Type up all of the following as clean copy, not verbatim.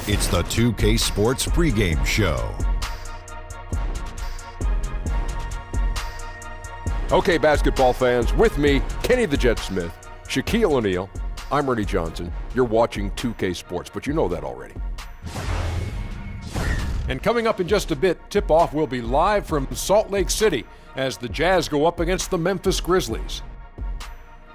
It's the 2K Sports pregame show. Okay, basketball fans, with me, Kenny the Jet Smith, Shaquille O'Neal, I'm Ernie Johnson. You're watching 2K Sports, but you know that already. And coming up in just a bit, tip-off will be live from Salt Lake City as the Jazz go up against the Memphis Grizzlies.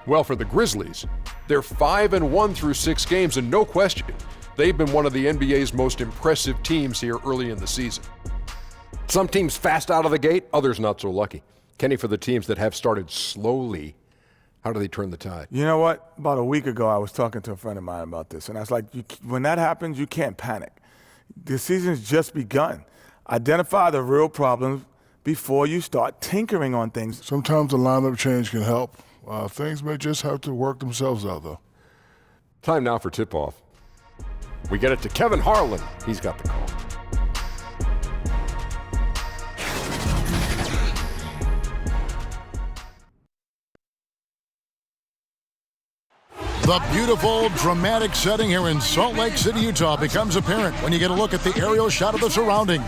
Well, for the Grizzlies, they're 5-1 through 6 games, and no question, they've been one of the NBA's most impressive teams here early in the season. Some teams fast out of the gate, others not so lucky. Kenny, for the teams that have started slowly, how do they turn the tide? You know what? About a week ago, I was talking to a friend of mine about this, and I was like, when that happens, you can't panic. The season's just begun. Identify the real problems before you start tinkering on things. Sometimes a lineup change can help. Things may just have to work themselves out, though. Time now for tip-off. We get it to Kevin Harlan. He's got the call. The beautiful, dramatic setting here in Salt Lake City, Utah becomes apparent when you get a look at the aerial shot of the surroundings.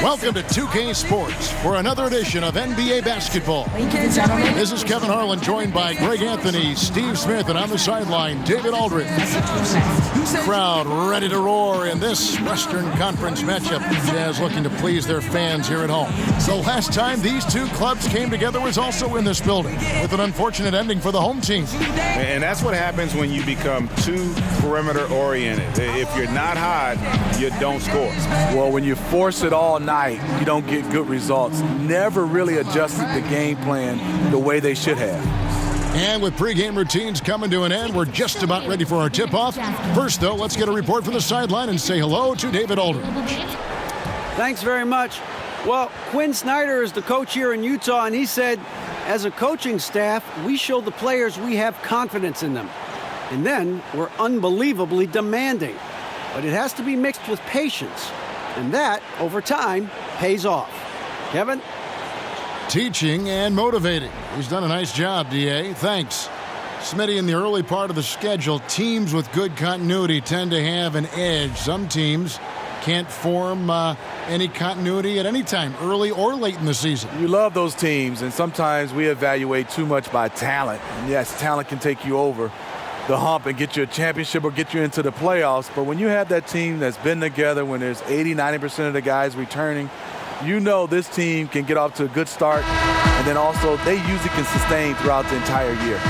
Welcome to 2K Sports for another edition of NBA basketball. This is Kevin Harlan, joined by Greg Anthony, Steve Smith, and on the sideline, David Aldridge. Crowd ready to roar in this Western Conference matchup. Jazz looking to please their fans here at home. The last time these two clubs came together was also in this building, with an unfortunate ending for the home team. And that's what happens when you become too perimeter oriented. If you're not hot, you don't score. Well, when you force it all night, you don't get good results. Never really adjusted the game plan the way they should have. And with pregame routines coming to an end, we're just about ready for our tip-off. First, though, let's get a report from the sideline and say hello to David Aldridge. Thanks very much. Well, Quinn Snyder is the coach here in Utah, and he said, as a coaching staff, we show the players we have confidence in them. And then we're unbelievably demanding. But it has to be mixed with patience. And that, over time, pays off. Kevin? Teaching and motivating. He's done a nice job, DA. Thanks. Smitty, in the early part of the schedule, teams with good continuity tend to have an edge. Some teams can't form any continuity at any time, early or late in the season. You love those teams, and sometimes we evaluate too much by talent. And yes, talent can take you over the hump and get you a championship or get you into the playoffs. But when you have that team that's been together, when there's 80-90% of the guys returning, you know this team can get off to a good start, and then also they usually can sustain throughout the entire year.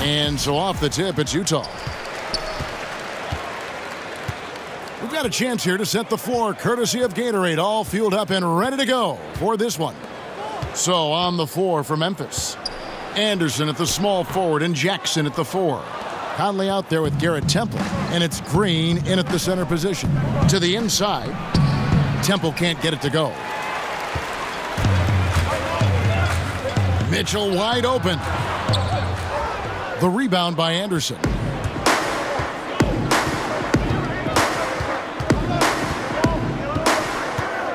And so off the tip, it's Utah. We've got a chance here to set the floor, courtesy of Gatorade, all fueled up and ready to go for this one. So on the floor for Memphis, Anderson at the small forward and Jackson at the 4. Conley out there with Garrett Temple, and it's Green in at the center position. To the inside, Temple can't get it to go. Mitchell wide open. The rebound by Anderson.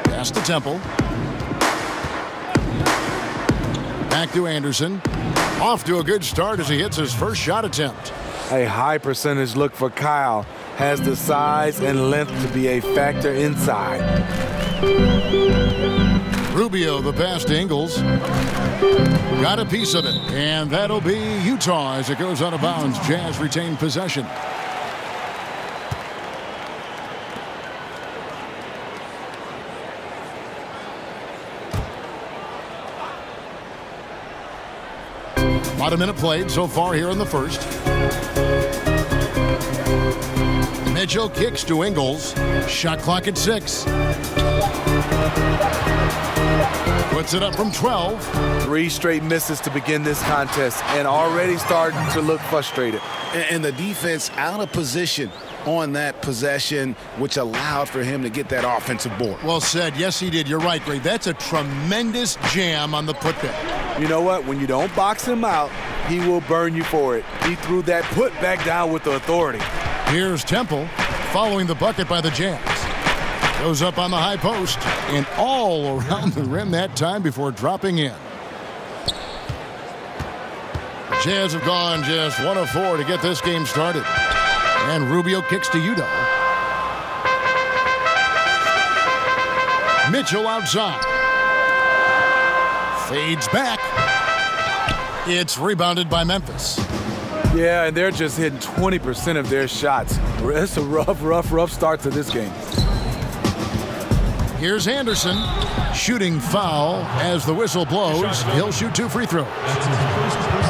Pass to Temple. Back to Anderson. Off to a good start as he hits his first shot attempt. A high percentage look for Kyle. Has the size and length to be a factor inside. Rubio, the pass to Ingles. Got a piece of it. And that'll be Utah as it goes out of bounds. Jazz retain possession. About a minute played so far here in the first. Mitchell kicks to Ingles. Shot clock at 6. Puts it up from 12. 3 straight misses to begin this contest and already starting to look frustrated. And the defense out of position on that possession, which allowed for him to get that offensive board. Well said. Yes, he did. You're right, Greg. That's a tremendous jam on the putback. You know what? When you don't box him out, he will burn you for it. He threw that putback down with the authority. Here's Temple following the bucket by the Jazz. Goes up on the high post and all around the rim that time before dropping in. Jazz have gone just 1 of 4 to get this game started. And Rubio kicks to Udo. Mitchell outside. Fades back. It's rebounded by Memphis. Yeah, and they're just hitting 20% of their shots. It's a rough start to this game. Here's Anderson. Shooting foul as the whistle blows. He'll shoot 2 free throws.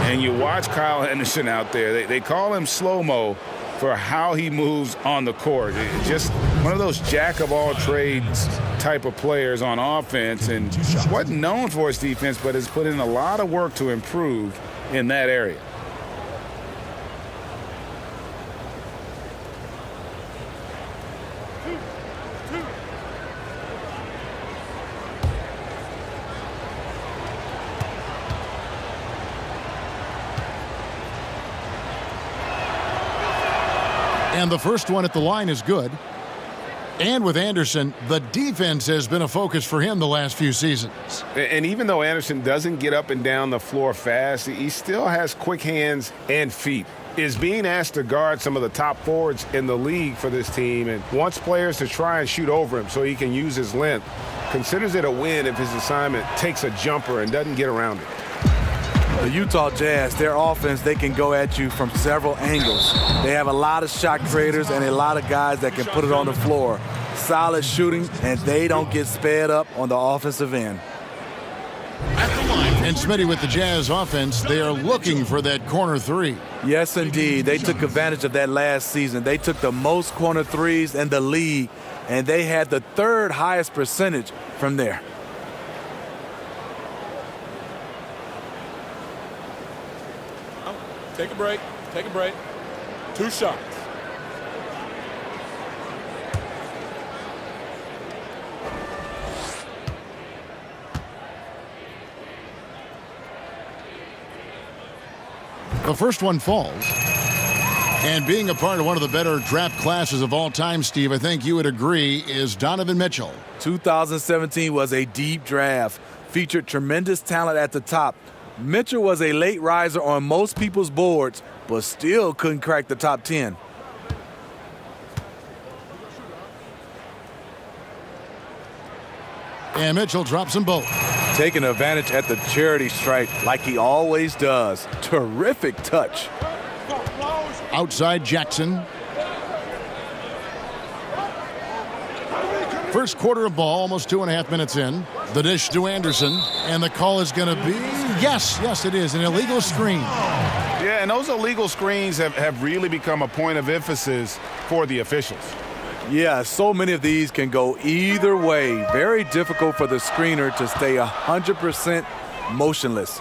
And you watch Kyle Anderson out there. They call him slow-mo for how he moves on the court. Just one of those jack-of-all-trades type of players on offense, and wasn't known for his defense, but has put in a lot of work to improve in that area. And the first one at the line is good. And with Anderson, the defense has been a focus for him the last few seasons. And even though Anderson doesn't get up and down the floor fast, he still has quick hands and feet. Is being asked to guard some of the top forwards in the league for this team and wants players to try and shoot over him so he can use his length. Considers it a win if his assignment takes a jumper and doesn't get around it. The Utah Jazz, their offense, they can go at you from several angles. They have a lot of shot creators and a lot of guys that can put it on the floor. Solid shooting, and they don't get sped up on the offensive end. And Smitty, with the Jazz offense, they are looking for that corner 3. Yes, indeed. They took advantage of that last season. They took the most corner 3s in the league, and they had the 3rd highest percentage from there. Take a break. Take a break. 2 shots. The first one falls. And being a part of one of the better draft classes of all time, Steve, I think you would agree, is Donovan Mitchell. 2017 was a deep draft. Featured tremendous talent at the top. Mitchell was a late riser on most people's boards, but still couldn't crack the top 10. And Mitchell drops them both. Taking advantage at the charity stripe like he always does. Terrific touch. Outside Jackson. First quarter of ball, almost 2.5 minutes in. The dish to Anderson, and the call is going to be, yes, it is, an illegal screen. Yeah, and those illegal screens have really become a point of emphasis for the officials. Yeah, so many of these can go either way. Very difficult for the screener to stay 100% motionless.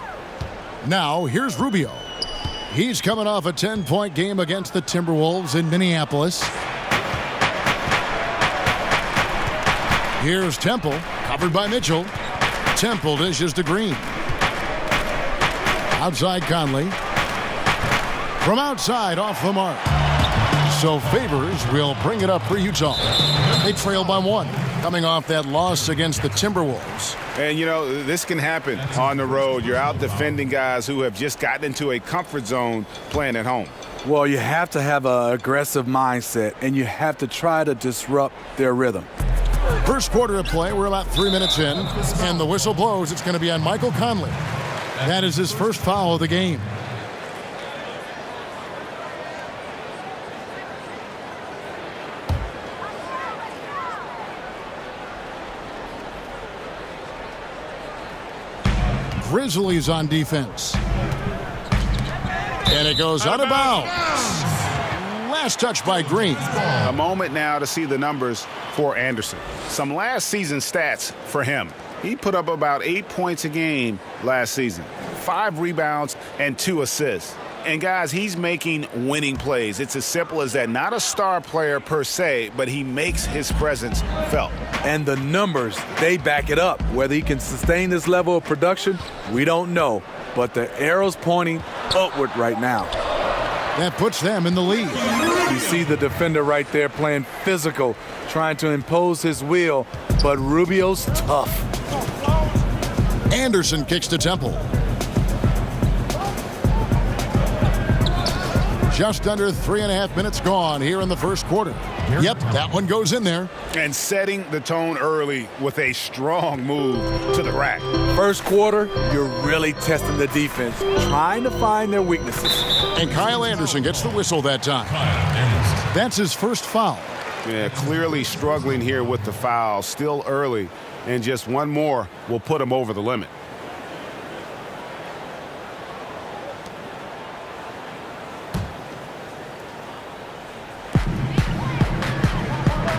Now, here's Rubio. He's coming off a 10-point game against the Timberwolves in Minneapolis. Here's Temple, covered by Mitchell. Temple dishes to Green. Outside Conley. From outside, off the mark. So Favors will bring it up for Utah. They trail by 1, coming off that loss against the Timberwolves. And, you know, this can happen on the road. You're out defending guys who have just gotten into a comfort zone playing at home. Well, you have to have an aggressive mindset, and you have to try to disrupt their rhythm. First quarter of play, we're about 3 minutes in, and the whistle blows. It's going to be on Michael Conley. That is his first foul of the game. Grizzlies on defense. And it goes out of bounds. Last touch by Green. A moment now to see the numbers for Anderson. Some last season stats for him. He put up about 8 points a game last season, 5 rebounds and 2 assists. And guys, he's making winning plays. It's as simple as that. Not a star player per se, but he makes his presence felt. And the numbers, they back it up. Whether he can sustain this level of production, we don't know. But the arrow's pointing upward right now. That puts them in the lead. You see the defender right there playing physical, trying to impose his will, but Rubio's tough. Anderson kicks to Temple. Just under 3.5 minutes gone here in the first quarter. Yep, that one goes in there. And setting the tone early with a strong move to the rack. First quarter, you're really testing the defense, trying to find their weaknesses. And Kyle Anderson gets the whistle that time. That's his first foul. Yeah, clearly struggling here with the foul. Still early, and just one more will put him over the limit.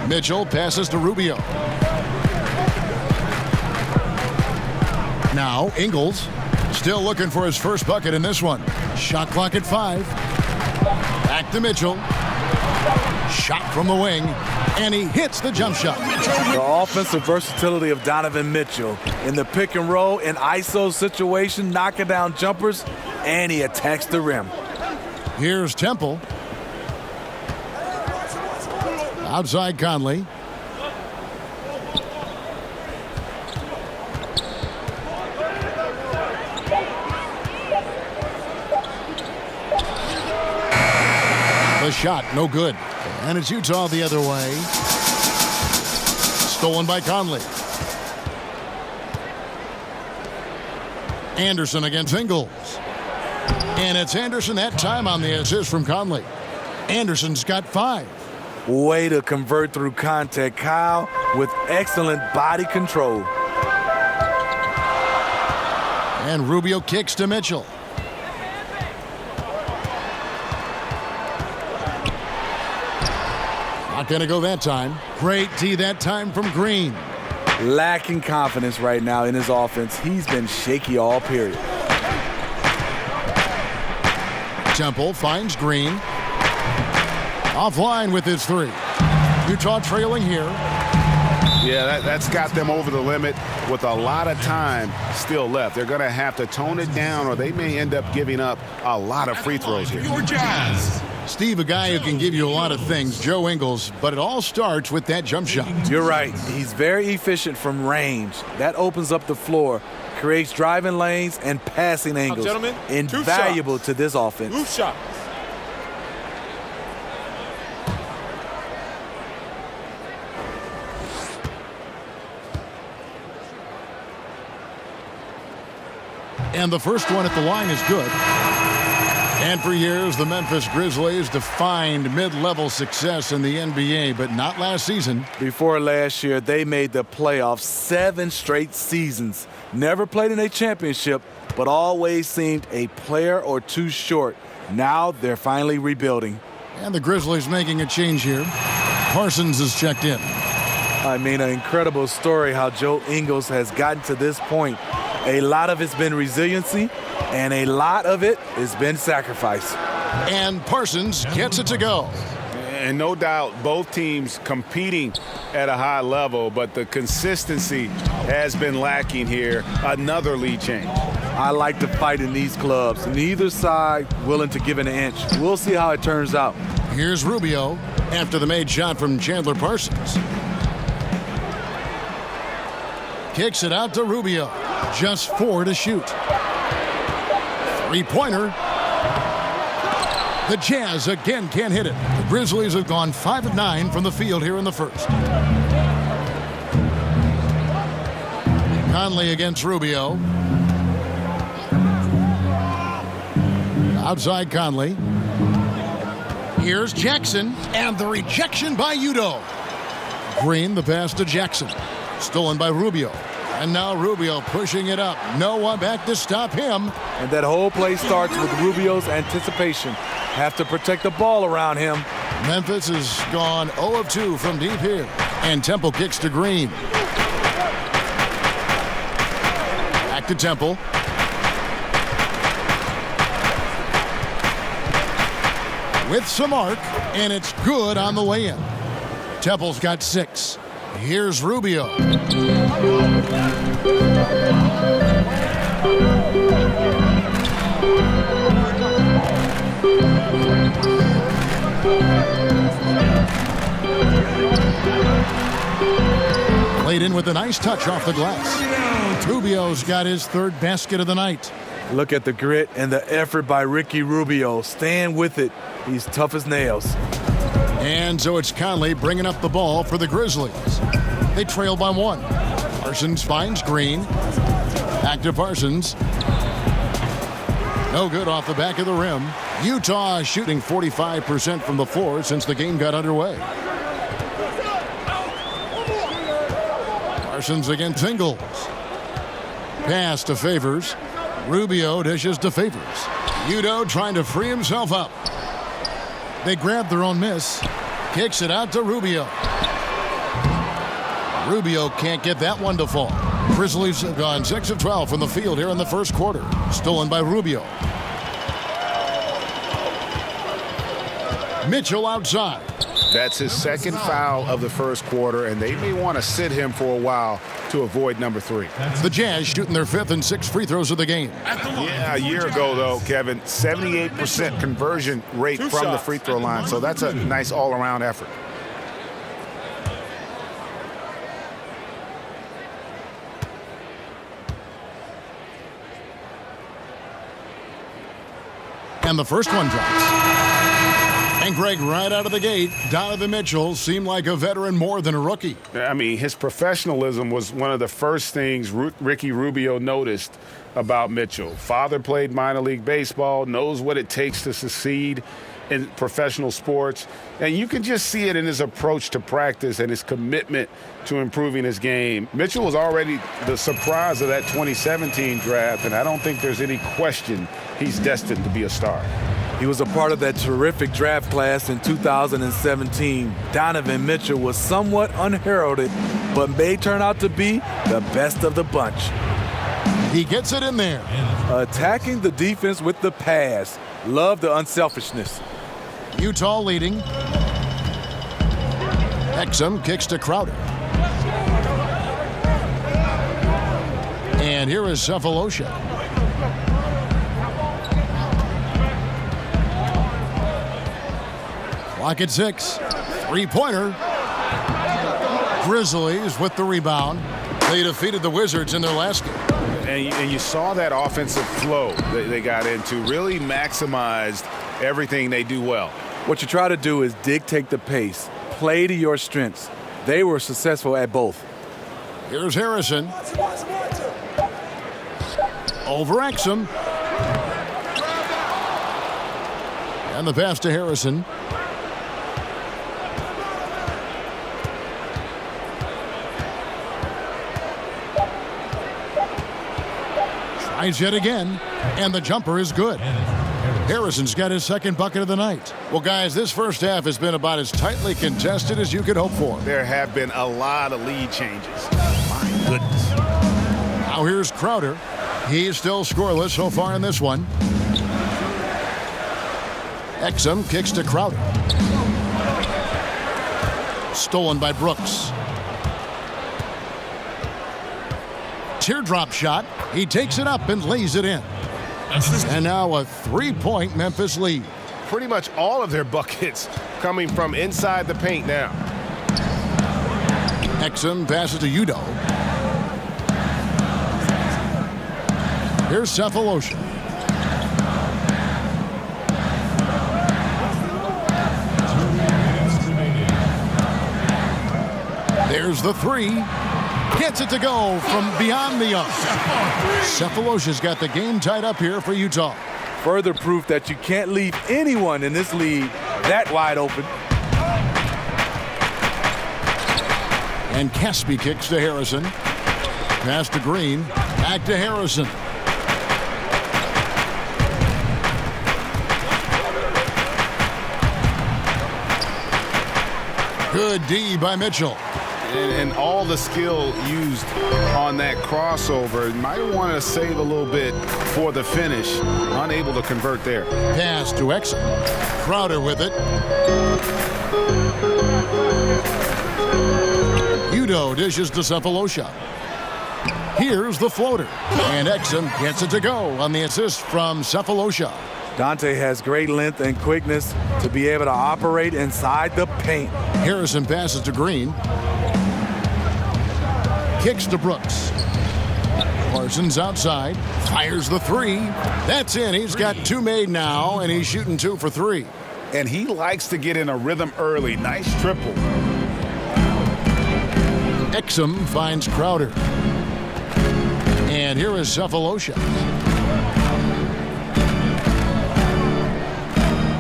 Mitchell passes to Rubio. Now Ingles still looking for his first bucket in this one. Shot clock at 5. Back to Mitchell. Shot from the wing, and he hits the jump shot. The offensive versatility of Donovan Mitchell in the pick and roll and ISO situation, knocking down jumpers, and he attacks the rim. Here's Temple. Outside Conley. The shot, no good. And it's Utah the other way. Stolen by Conley. Anderson against Ingles. And it's Anderson that time on the assist from Conley. Anderson's got 5. Way to convert through contact, Kyle, with excellent body control. And Rubio kicks to Mitchell. Not going to go that time. Great D that time from Green. Lacking confidence right now in his offense. He's been shaky all period. Temple finds Green. Offline with his 3. Utah trailing here. Yeah, that's got them over the limit with a lot of time still left. They're going to have to tone it down, or they may end up giving up a lot of free throws here. Steve, a guy who can give you a lot of things, Joe Ingles, but it all starts with that jump shot. You're right. He's very efficient from range. That opens up the floor, creates driving lanes and passing angles. Gentlemen, invaluable to this offense. 2 shots. And the first one at the line is good. And for years, the Memphis Grizzlies defined mid-level success in the NBA, but not last season. Before last year, they made the playoffs 7 straight seasons. Never played in a championship, but always seemed a player or 2 short. Now they're finally rebuilding. And the Grizzlies making a change here. Parsons is checked in. I mean, an incredible story how Joe Ingles has gotten to this point. A lot of it's been resiliency, and a lot of it has been sacrifice. And Parsons gets it to go. And no doubt both teams competing at a high level, but the consistency has been lacking here. Another lead change. I like to fight in these clubs. Neither side willing to give an inch. We'll see how it turns out. Here's Rubio after the made shot from Chandler Parsons. Kicks it out to Rubio. Just 4 to shoot. 3-pointer. The Jazz again can't hit it. The Grizzlies have gone 5 of 9 from the field here in the first. Conley against Rubio. Outside Conley. Here's Jackson, and the rejection by Udo. Green, the pass to Jackson. Stolen by Rubio. And now Rubio pushing it up. No one back to stop him. And that whole play starts with Rubio's anticipation. Have to protect the ball around him. Memphis has gone 0 of 2 from deep here. And Temple kicks to Green. Back to Temple. With some arc, and it's good on the way in. Temple's got 6. Here's Rubio. Played in with a nice touch off the glass. Rubio's got his 3rd basket of the night. Look at the grit and the effort by Ricky Rubio. Stand with it. He's tough as nails. And so it's Conley bringing up the ball for the Grizzlies. They trail by 1. Parsons finds Green. Back to Parsons. No good off the back of the rim. Utah shooting 45% from the floor since the game got underway. Parsons against Ingles. Pass to Favors. Rubio dishes to Favors. Udo trying to free himself up. They grab their own miss. Kicks it out to Rubio. Rubio can't get that one to fall. Grizzlies have gone 6 of 12 from the field here in the first quarter. Stolen by Rubio. Mitchell outside. That's his second foul of the first quarter, and they may want to sit him for a while to avoid number 3. The Jazz shooting their 5th and 6th free throws of the game. Yeah, a year ago, though, Kevin, 78% conversion rate from the free throw line, so that's a nice all-around effort. And the first one drops. And Greg, right out of the gate, Donovan Mitchell seemed like a veteran more than a rookie. I mean, his professionalism was one of the first things Ricky Rubio noticed about Mitchell. Father played minor league baseball, knows what it takes to succeed in professional sports. And you can just see it in his approach to practice and his commitment to improving his game. Mitchell was already the surprise of that 2017 draft, and I don't think there's any question he's destined to be a star. He was a part of that terrific draft class in 2017. Donovan Mitchell was somewhat unheralded, but may turn out to be the best of the bunch. He gets it in there. Attacking the defense with the pass. Love the unselfishness. Utah leading. Exum kicks to Crowder. And here is Cephalosha. Clock at 6. Three-pointer. Grizzlies with the rebound. They defeated the Wizards in their last game. And you saw that offensive flow that they got into, really maximized everything they do well. What you try to do is dictate the pace, play to your strengths. They were successful at both. Here's Harrison. Over Exum. And the pass to Harrison. Tries yet again, and the jumper is good. Harrison's got his second bucket of the night. Well, guys, this first half has been about as tightly contested as you could hope for. There have been a lot of lead changes. My goodness. Now here's Crowder. He's still scoreless so far in this one. Exum kicks to Crowder. Stolen by Brooks. Teardrop shot. He takes it up and lays it in. And now a three-point Memphis lead. Pretty much all of their buckets coming from inside the paint now. Exum passes to Udo. Here's Cephalosha. There's the three. Gets it to go from beyond the arc. Cephalosha's got the game tied up here for Utah. Further proof that you can't leave anyone in this league that wide open. And Caspi kicks to Harrison. Pass to Green. Back to Harrison. Good D by Mitchell. And all the skill used on that crossover. Might want to save a little bit for the finish. Unable to convert there. Pass to Exum. Crowder with it. Udo dishes to Cephalosha. Here's the floater. And Exum gets it to go on the assist from Cephalosha. Dante has great length and quickness to be able to operate inside the paint. Harrison passes to Green. Kicks to Brooks. Parsons outside, fires the three. That's in. He's got 2 made now, and he's shooting 2 for 3. And he likes to get in a rhythm early. Nice triple. Exum finds Crowder. And here is Cephalosha.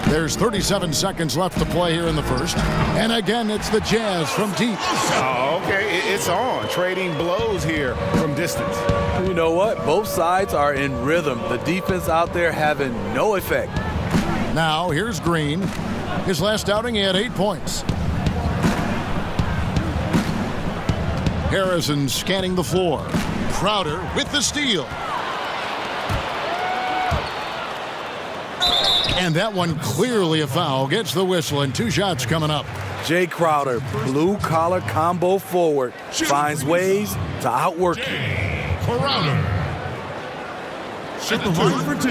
There's 37 seconds left to play here in the first. And again, it's the Jazz from deep. Oh, okay. It's on. Trading blows here from distance. You know what? Both sides are in rhythm. The defense out there having no effect. Now, here's Green. His last outing, he had 8 points. Harrison scanning the floor. Crowder with the steal. And that one clearly a foul. Gets the whistle, and 2 shots coming up. Jay Crowder, blue-collar combo forward, finds ways to outwork you. Crowder. Set the line for 2.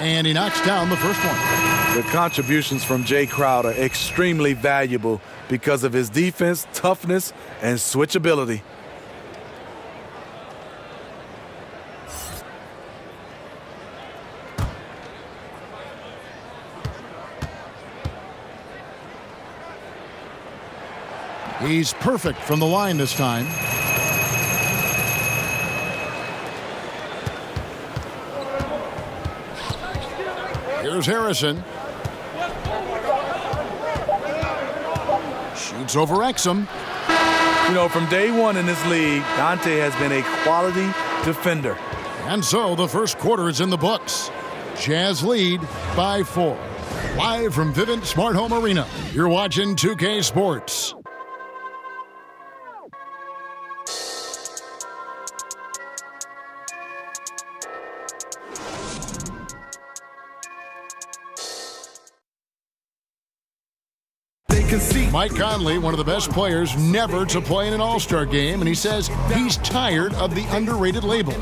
And he knocks down the first one. The contributions from Jay Crowder extremely valuable because of his defense, toughness, and switchability. He's perfect from the line this time. Here's Harrison. Shoots over Exum. You know, from day one in this league, Dante has been a quality defender. And so the first quarter is in the books. Jazz lead by 4. Live from Vivint Smart Home Arena, you're watching 2K Sports. Mike Conley, one of the best players never to play in an All-Star game, and he says he's tired of the underrated label.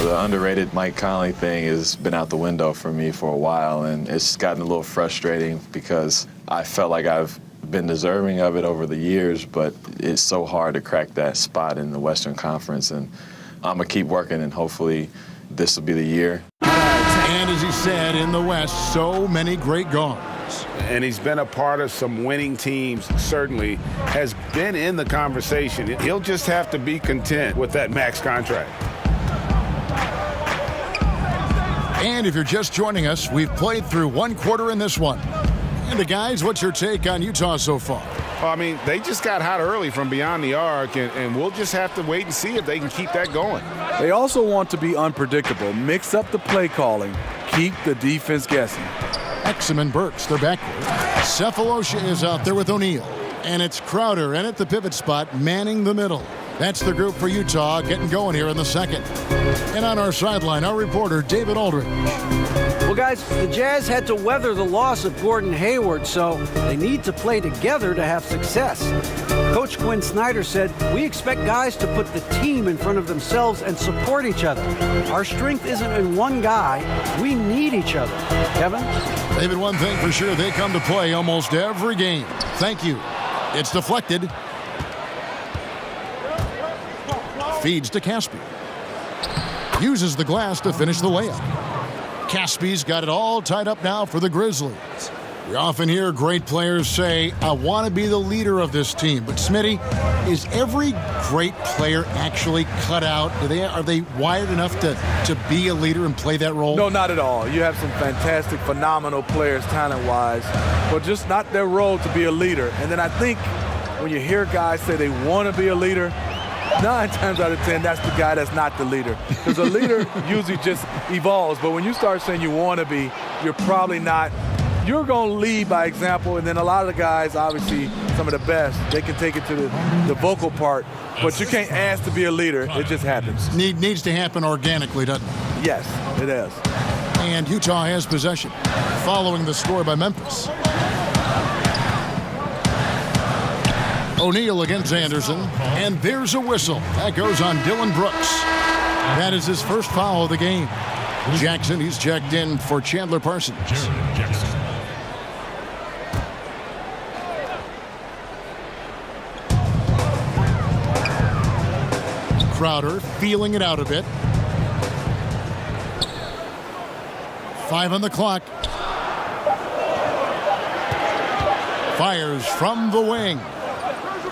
The underrated Mike Conley thing has been out the window for me for a while, and it's gotten a little frustrating because I felt like I've been deserving of it over the years, but it's so hard to crack that spot in the Western Conference, and I'm going to keep working, and hopefully this will be the year. And as he said, in the West, so many great guards. And he's been a part of some winning teams, certainly has been in the conversation. He'll just have to be content with that max contract. And if you're just joining us, we've played through 1 quarter in this one. And guys, what's your take on Utah so far? Well, I mean, they just got hot early from beyond the arc, and we'll just have to wait and see if they can keep that going. They also want to be unpredictable, mix up the play calling, keep the defense guessing. Exum and Burks, they're backward. Cephalosha is out there with O'Neal. And it's Crowder in at the pivot spot, manning the middle. That's the group for Utah getting going here in the second. And on our sideline, our reporter, David Aldridge. Well, guys, the Jazz had to weather the loss of Gordon Hayward, so they need to play together to have success. Coach Quinn Snyder said, "We expect guys to put the team in front of themselves and support each other. Our strength isn't in one guy. We need each other." Kevin? David, one thing for sure, they come to play almost every game. Thank you. It's deflected. Feeds to Caspi. Uses the glass to finish the layup. Caspi's got it all tied up now for the Grizzlies. We often hear great players say, "I want to be the leader of this team." But Smitty, is every great player actually cut out? Are they wired enough to be a leader and play that role? No, not at all. You have some fantastic, phenomenal players talent-wise, but just not their role to be a leader. And then I think when you hear guys say they want to be a leader, 9 times out of 10, that's the guy that's not the leader. Because a leader usually just evolves. But when you start saying you want to be, you're probably not. You're going to lead by example. And then a lot of the guys, obviously, some of the best, they can take it to the vocal part. But you can't ask to be a leader. It just happens. Needs to happen organically, doesn't it? Yes, it does. And Utah has possession, following the score by Memphis. O'Neal against Anderson, and there's a whistle. That goes on Dylan Brooks. That is his first foul of the game. Jackson, he's checked in for Chandler Parsons. Crowder feeling it out a bit. 5 on the clock. Fires from the wing.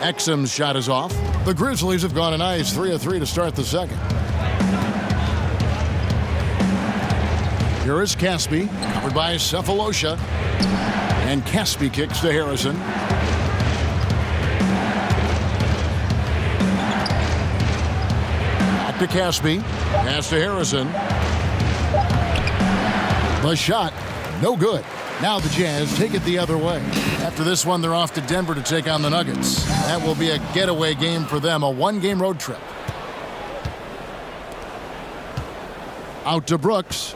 Exum's shot is off. The Grizzlies have gone a nice 3 of 3 to start the second. Here is Caspi, covered by Cephalosha. And Caspi kicks to Harrison. Back to Caspi. Pass to Harrison. The shot, no good. Now the Jazz take it the other way. After this one, they're off to Denver to take on the Nuggets. That will be a getaway game for them, a 1-game road trip. Out to Brooks.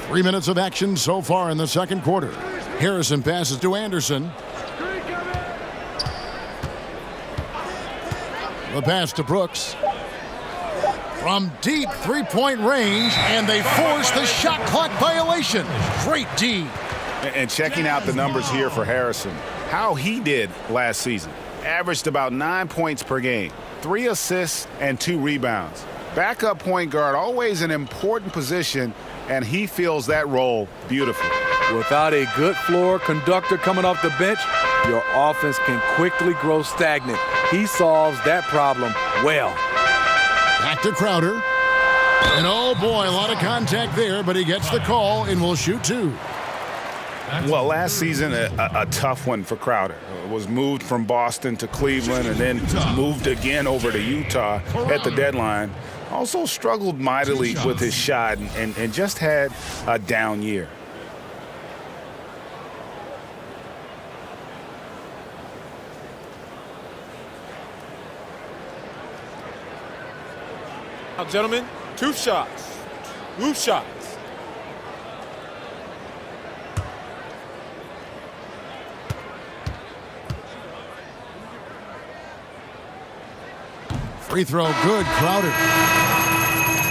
3 minutes of action so far in the second quarter. Harrison passes to Anderson. The pass to Brooks. From deep three-point range, and they force the shot clock violation. Great D. And checking out the numbers here for Harrison, how he did last season. Averaged about 9 points per game, 3 assists and 2 rebounds. Backup point guard, always an important position, and he fills that role beautifully. Without a good floor conductor coming off the bench, your offense can quickly grow stagnant. He solves that problem well. Back to Crowder. And oh boy, a lot of contact there, but he gets the call and will shoot 2. Well, last season, a tough one for Crowder. Was moved from Boston to Cleveland and then moved again over to Utah at the deadline. Also struggled mightily with his shot and just had a down year. Now, gentlemen, 2 shots. 2 shots. Free throw good, Crowder.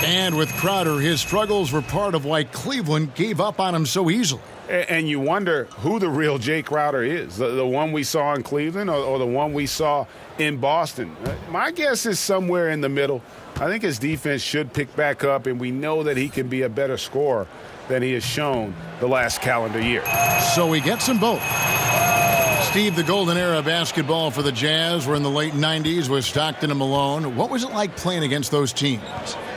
And with Crowder, his struggles were part of why Cleveland gave up on him so easily. And you wonder who the real Jay Crowder is, the one we saw in Cleveland or the one we saw in Boston. My guess is somewhere in the middle. I think his defense should pick back up, and we know that he can be a better scorer than he has shown the last calendar year. So he gets them both. Steve, the golden era of basketball for the Jazz were in the late 90s with Stockton and Malone. What was it like playing against those teams?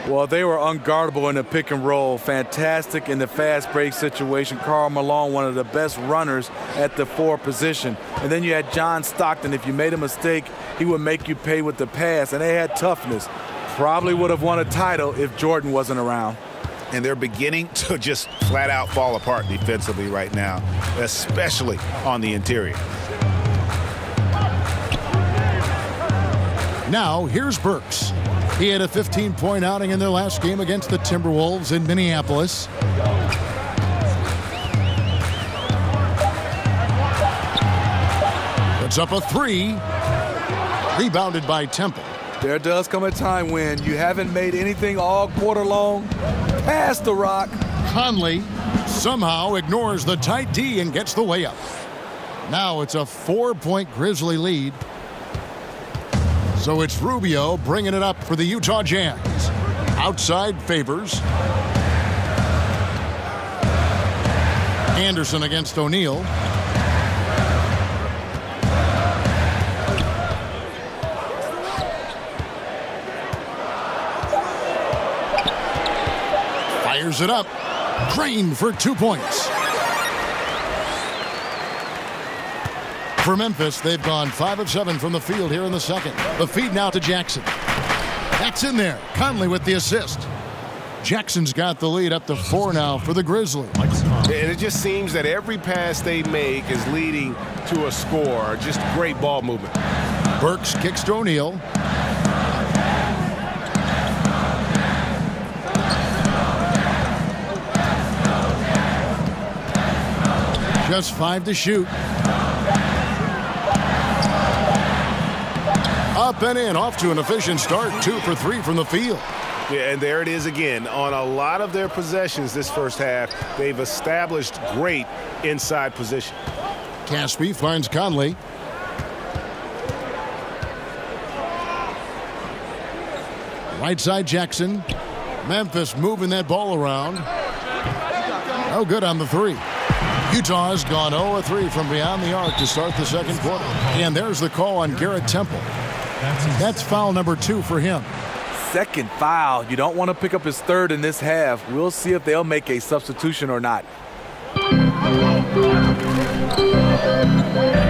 Well, they were unguardable in the pick and roll. Fantastic in the fast break situation. Karl Malone, one of the best runners at the 4 position. And then you had John Stockton. If you made a mistake, he would make you pay with the pass. And they had toughness. Probably would have won a title if Jordan wasn't around. And they're beginning to just flat out fall apart defensively right now, especially on the interior. Now, here's Burks. He had a 15-point outing in their last game against the Timberwolves in Minneapolis. Puts up a 3. Rebounded by Temple. There does come a time when you haven't made anything all quarter long. Pass the rock. Conley somehow ignores the tight D and gets the layup. Now it's a 4-point Grizzly lead. So it's Rubio bringing it up for the Utah Jazz. Outside Favors. Anderson against O'Neal. Fires it up. Crane for 2 points. For Memphis, they've gone 5 of 7 from the field here in the second. The feed now to Jackson. That's in there. Conley with the assist. Jackson's got the lead up to 4 now for the Grizzlies. And it just seems that every pass they make is leading to a score. Just great ball movement. Burks kicks to O'Neal. Just 5 to shoot. Up and in, off to an efficient start. 2 for 3 from the field. Yeah, and there it is again. On a lot of their possessions this first half, they've established great inside position. Caspi finds Conley. Right side Jackson. Memphis moving that ball around. No good on the 3. Utah has gone 0-3 from beyond the arc to start the second quarter. And there's the call on Garrett Temple. That's foul number 2 for him. Second foul. You don't want to pick up his third in this half. We'll see if they'll make a substitution or not.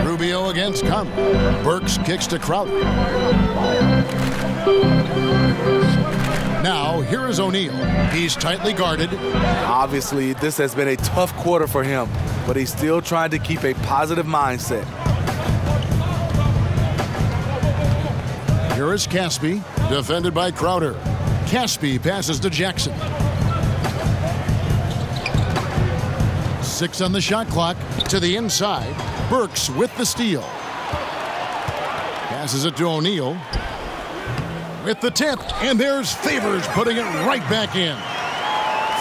Rubio against Conley. Burks kicks to Crowder. Now, here is O'Neal. He's tightly guarded. Obviously, this has been a tough quarter for him, but he's still trying to keep a positive mindset. Here is Caspi, defended by Crowder. Caspi passes to Jackson. 6 on the shot clock. To the inside. Burks with the steal. Passes it to O'Neal. With the tip, and there's Favors putting it right back in.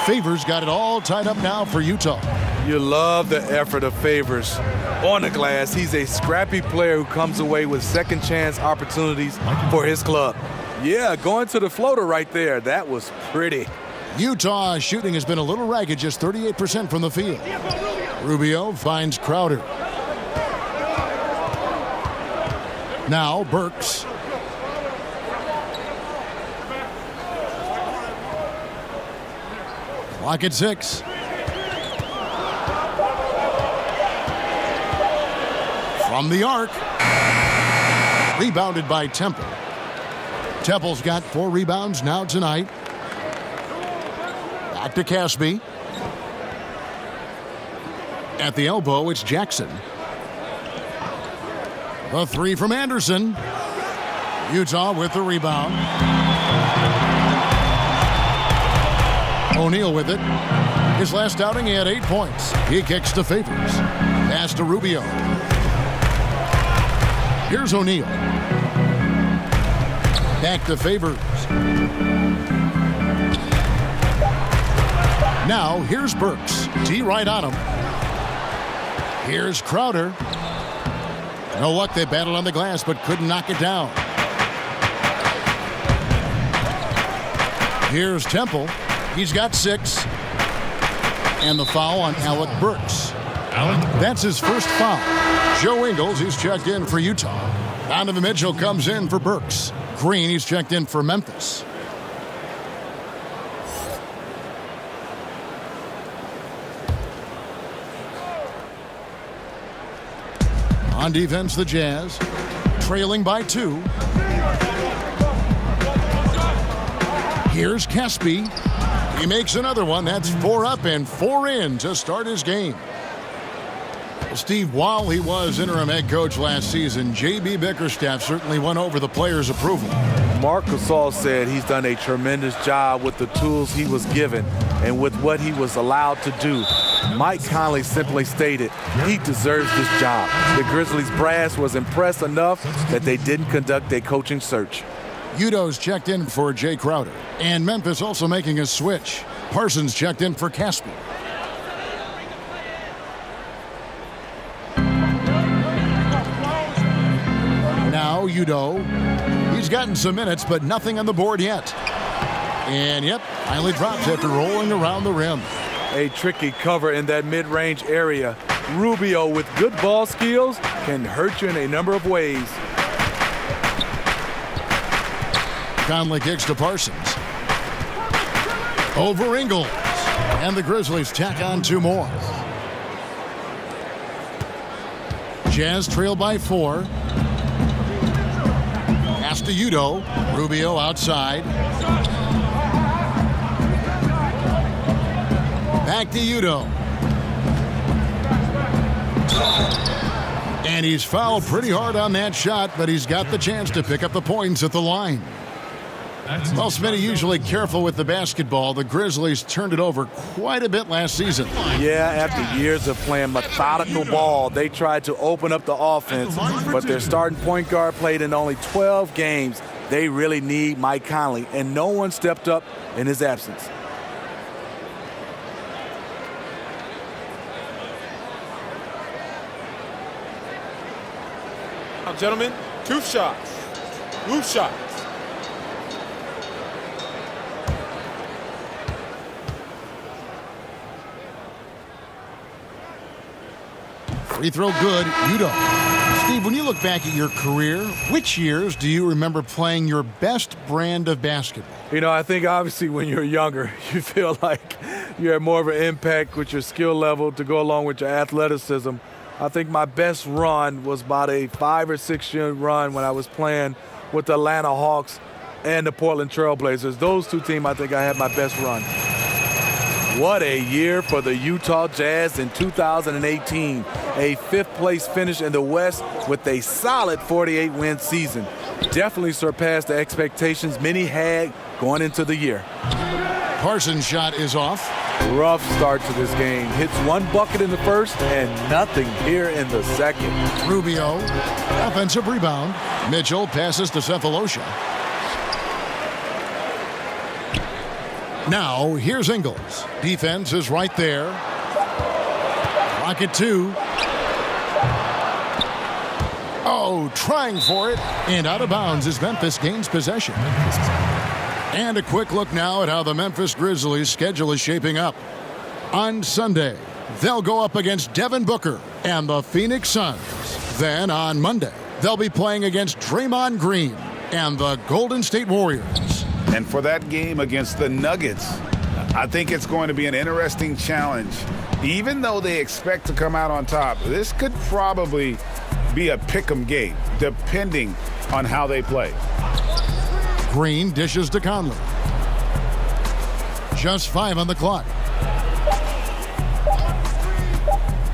Favors got it all tied up now for Utah. You love the effort of Favors. On the glass, he's a scrappy player who comes away with second chance opportunities for his club. Yeah, going to the floater right there. That was pretty. Utah shooting has been a little ragged, just 38% from the field. Rubio finds Crowder. Now Burks. Clock at 6. From the arc. Rebounded by Temple. Temple's got 4 rebounds now tonight. Back to Caspi. At the elbow, it's Jackson. The 3 from Anderson. Utah with the rebound. O'Neal with it. His last outing, he had 8 points. He kicks to Favors. Pass to Rubio. Here's O'Neal. Back to Favors. Now, here's Burks. T right on him. Here's Crowder. No luck, they battled on the glass, but couldn't knock it down. Here's Temple. He's got 6. And the foul on Alec Burks. That's his first foul. Joe Ingles, he's checked in for Utah. Donovan Mitchell comes in for Burks. Green, he's checked in for Memphis. On defense, the Jazz, trailing by 2. Here's Caspi. He makes another one. That's 4 up and 4 in to start his game. Steve, while he was interim head coach last season, J.B. Bickerstaff certainly won over the players' approval. Marc Gasol said he's done a tremendous job with the tools he was given and with what he was allowed to do. Mike Conley simply stated he deserves this job. The Grizzlies brass was impressed enough that they didn't conduct a coaching search. Udo's checked in for Jay Crowder. And Memphis also making a switch. Parsons checked in for Caspi. Now Udo. He's gotten some minutes, but nothing on the board yet. And yep, finally drops after rolling around the rim. A tricky cover in that mid-range area. Rubio with good ball skills can hurt you in a number of ways. Conley kicks to Parsons. Over Ingles. And the Grizzlies tack on 2 more. Jazz trail by 4. Pass to Udo. Rubio outside. Back to Udo. And he's fouled pretty hard on that shot, but he's got the chance to pick up the points at the line. Well, Smitty, usually careful with the basketball. The Grizzlies turned it over quite a bit last season. Yeah, after years of playing methodical ball, they tried to open up the offense, but their starting point guard played in only 12 games. They really need Mike Conley, and no one stepped up in his absence. Now, gentlemen, 2 shots. Move shots. Free throw good. Udo. Steve, when you look back at your career, which years do you remember playing your best brand of basketball? You know, I think obviously when you're younger, you feel like you have more of an impact with your skill level to go along with your athleticism. I think my best run was about a 5 or 6 year run when I was playing with the Atlanta Hawks and the Portland Trail Blazers. Those 2 teams, I think I had my best run. What a year for the Utah Jazz in 2018. A 5th place finish in the West with a solid 48-win season. Definitely surpassed the expectations many had going into the year. Parsons' shot is off. Rough start to this game. Hits 1 bucket in the first and nothing here in the second. Rubio, offensive rebound. Mitchell passes to Cephalosha. Now, here's Ingles. Defense is right there. Rocket 2. Oh, trying for it. And out of bounds as Memphis gains possession. And a quick look now at how the Memphis Grizzlies' schedule is shaping up. On Sunday, they'll go up against Devin Booker and the Phoenix Suns. Then on Monday, they'll be playing against Draymond Green and the Golden State Warriors. And for that game against the Nuggets, I think it's going to be an interesting challenge. Even though they expect to come out on top, this could probably be a pick'em game, depending on how they play. Green dishes to Conley. Just 5 on the clock.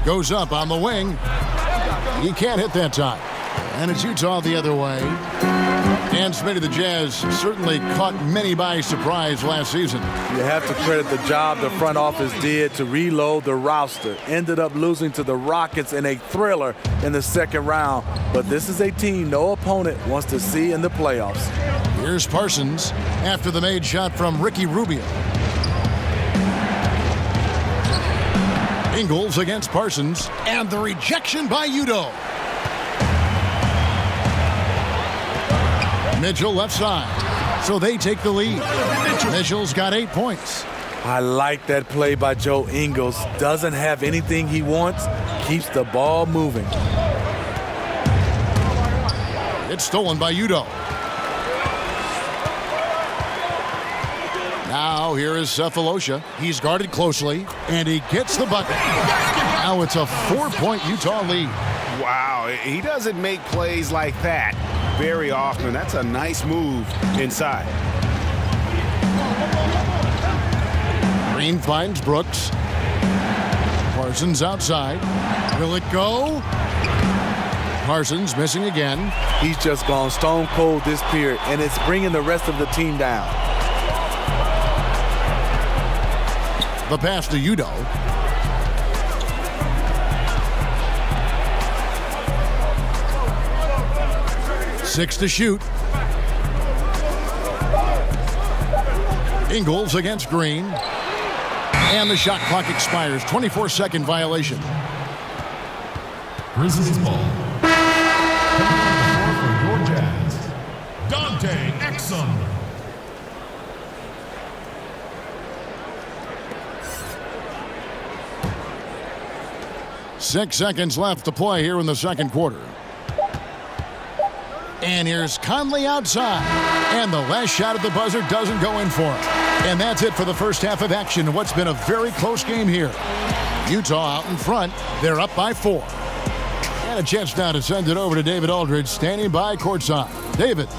Goes up on the wing. He can't hit that time. And it's Utah the other way. And Smitty, the Jazz certainly caught many by surprise last season. You have to credit the job the front office did to reload the roster. Ended up losing to the Rockets in a thriller in the second round. But this is a team no opponent wants to see in the playoffs. Here's Parsons after the made shot from Ricky Rubio. Ingles against Parsons, and the rejection by Udo. Mitchell left side, so they take the lead. Mitchell's got 8 points. I like that play by Joe Ingles. Doesn't have anything he wants, keeps the ball moving. It's stolen by Udo. Now here is Cephalosha. He's guarded closely, and he gets the bucket. Now it's a 4-point Utah lead. Wow, he doesn't make plays like that very often. That's a nice move inside. Green finds Brooks. Parsons outside. Will it go? Parsons missing again. He's just gone stone cold this period, and it's bringing the rest of the team down. The pass to Udo. Six to shoot. Ingles against Green. And the shot clock expires. 24-second violation. Grizzlies ball. Coming on the floor for your Jazz, Dante Exum. Six seconds left to play here in the second quarter. And here's Conley outside. And the last shot at the buzzer doesn't go in for him. And that's it for the first half of action in what's been a very close game here. Utah out in front. They're up by 4. And a chance now to send it over to David Aldridge, standing by courtside. David.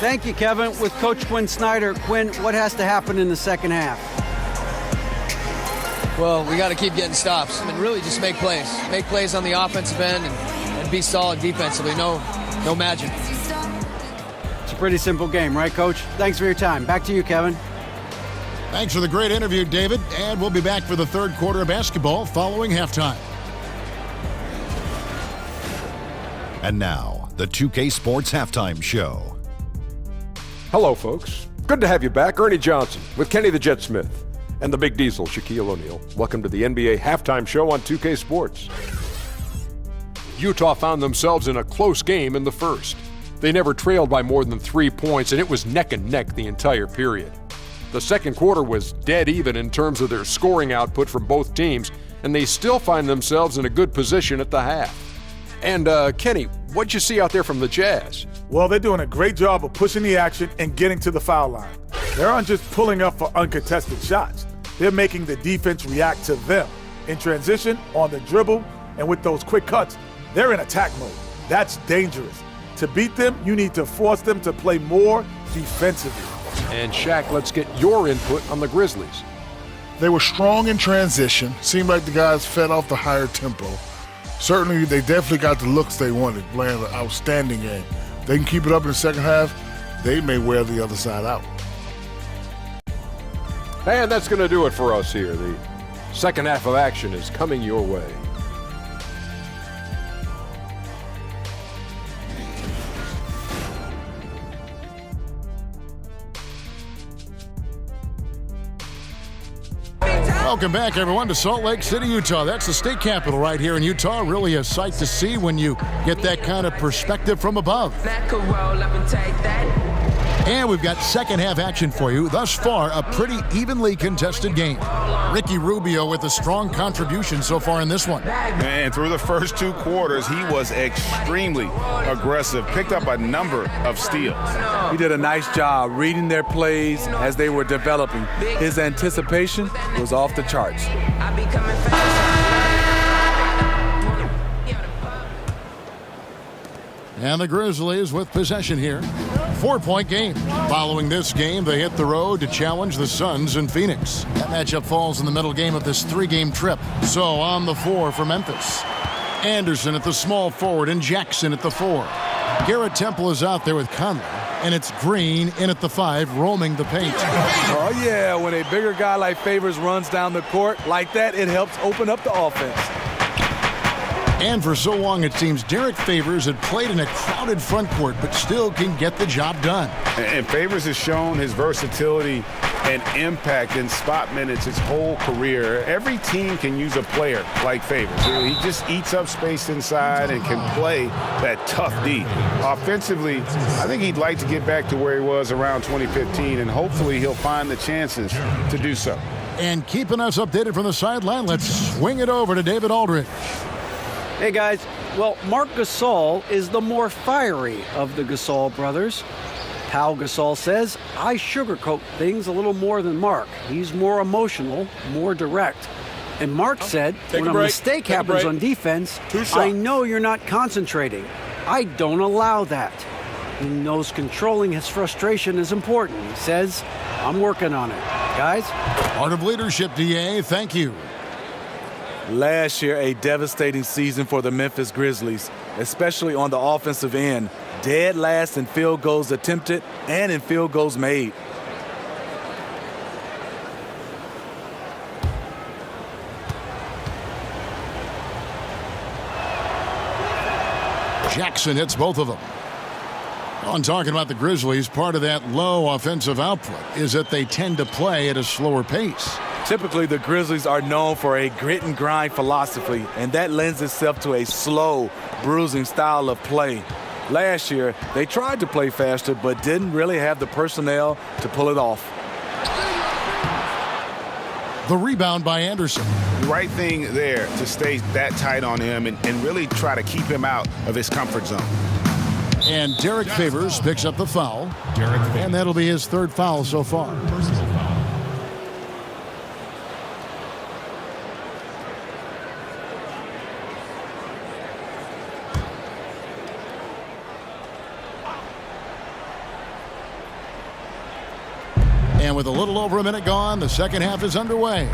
Thank you, Kevin. With Coach Quinn Snyder. Quinn, what has to happen in the second half? Well, we got to keep getting stops and really just make plays. Make plays on the offensive end and be solid defensively. No magic. pretty simple game, right, Coach? Thanks for your time. Back to you, Kevin. Thanks for the great interview, David. And we'll be back for the third quarter of basketball following halftime. And now, the 2K Sports Halftime Show. Hello, folks. Good to have you back. Ernie Johnson with Kenny the Jet Smith and the Big Diesel, Shaquille O'Neal. Welcome to the NBA Halftime Show on 2K Sports. Utah found themselves in a close game in the first. They never trailed by more than 3 points, and it was neck and neck the entire period. The second quarter was dead even in terms of their scoring output from both teams, and they still find themselves in a good position at the half. And, Kenny, what'd you see out there from the Jazz? Well, they're doing a great job of pushing the action and getting to the foul line. They aren't just pulling up for uncontested shots. They're making the defense react to them. In transition, on the dribble, and with those quick cuts, they're in attack mode. That's dangerous. To beat them, you need to force them to play more defensively. And Shaq, let's get your input on the Grizzlies. They were strong in transition. Seemed like the guys fed off the higher tempo. Certainly, they definitely got the looks they wanted, playing an outstanding game. They can keep it up in the second half, they may wear the other side out. And that's going to do it for us here. The second half of action is coming your way. Welcome back, everyone, to Salt Lake City, Utah. That's the state capital right here in Utah. Really a sight to see when you get that kind of perspective from above. And we've got second half action for you. Thus far, a pretty evenly contested game. Ricky Rubio with a strong contribution so far in this one. And through the first two quarters, he was extremely aggressive, picked up a number of steals. He did a nice job reading their plays as they were developing. His anticipation was off the charts. And the Grizzlies with possession here. 4-point game. Following this game, they hit the road to challenge the Suns in Phoenix. That matchup falls in the middle game of this 3-game trip. So on the 4 for Memphis. Anderson at the small forward and Jackson at the 4. Garrett Temple is out there with Conley. And it's Green in at the 5, roaming the paint. Oh, yeah, when a bigger guy like Favors runs down the court like that, it helps open up the offense. And for so long, it seems Derek Favors had played in a crowded front court, but still can get the job done. And Favors has shown his versatility and impact in spot minutes his whole career. Every team can use a player like Favors. He just eats up space inside and can play that tough D. Offensively, I think he'd like to get back to where he was around 2015, and hopefully he'll find the chances to do so. And keeping us updated from the sideline, let's swing it over to David Aldridge. Hey, guys. Well, Marc Gasol is the more fiery of the Gasol brothers. Pau Gasol says, I sugarcoat things a little more than Marc. He's more emotional, more direct. And Marc said, when a mistake happens on defense, I know you're not concentrating. I don't allow that. He knows controlling his frustration is important. He says, I'm working on it. Guys? Part of leadership, DA. Thank you. Last year, a devastating season for the Memphis Grizzlies, especially on the offensive end. Dead last in field goals attempted and in field goals made. Jackson hits both of them. On talking about the Grizzlies, part of that low offensive output is that they tend to play at a slower pace. Typically, the Grizzlies are known for a grit and grind philosophy, and that lends itself to a slow, bruising style of play. Last year, they tried to play faster, but didn't really have the personnel to pull it off. The rebound by Anderson. The right thing there to stay that tight on him and really try to keep him out of his comfort zone. And Derek Favors picks up the foul. And that'll be his third foul so far. And with a little over a minute gone, the second half is underway.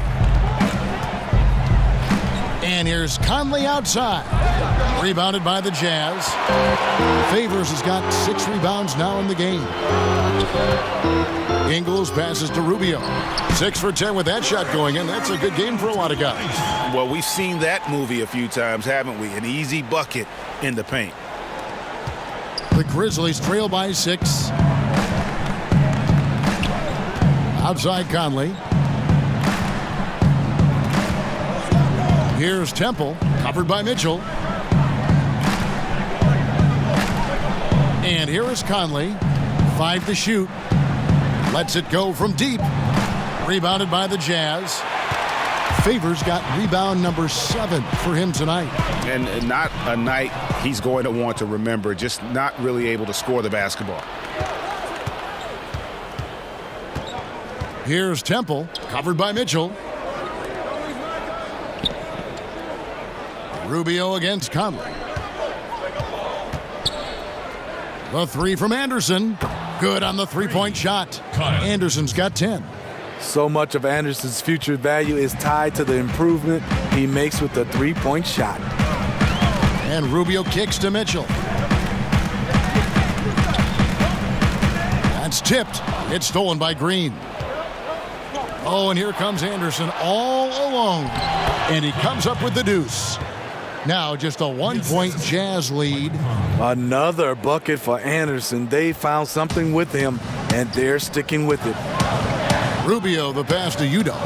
And here's Conley outside. Rebounded by the Jazz. Favors has got 6 rebounds now in the game. Ingles passes to Rubio. 6 for 10 with that shot going in. That's a good game for a lot of guys. Well, we've seen that movie a few times, haven't we? An easy bucket in the paint. The Grizzlies trail by 6. Outside Conley. Here's Temple, covered by Mitchell. And here is Conley, 5 to shoot. Lets it go from deep. Rebounded by the Jazz. Favors got rebound number 7 for him tonight. And not a night he's going to want to remember, just not really able to score the basketball. Here's Temple, covered by Mitchell. Rubio against Conley. The 3 from Anderson. Good on the 3-point shot. Anderson's got 10. So much of Anderson's future value is tied to the improvement he makes with the 3-point shot. And Rubio kicks to Mitchell. That's tipped. It's stolen by Green. Oh, and here comes Anderson all alone. And he comes up with the deuce. Now just a 1-point Jazz lead. Another bucket for Anderson. They found something with him, and they're sticking with it. Rubio the pass to Udo.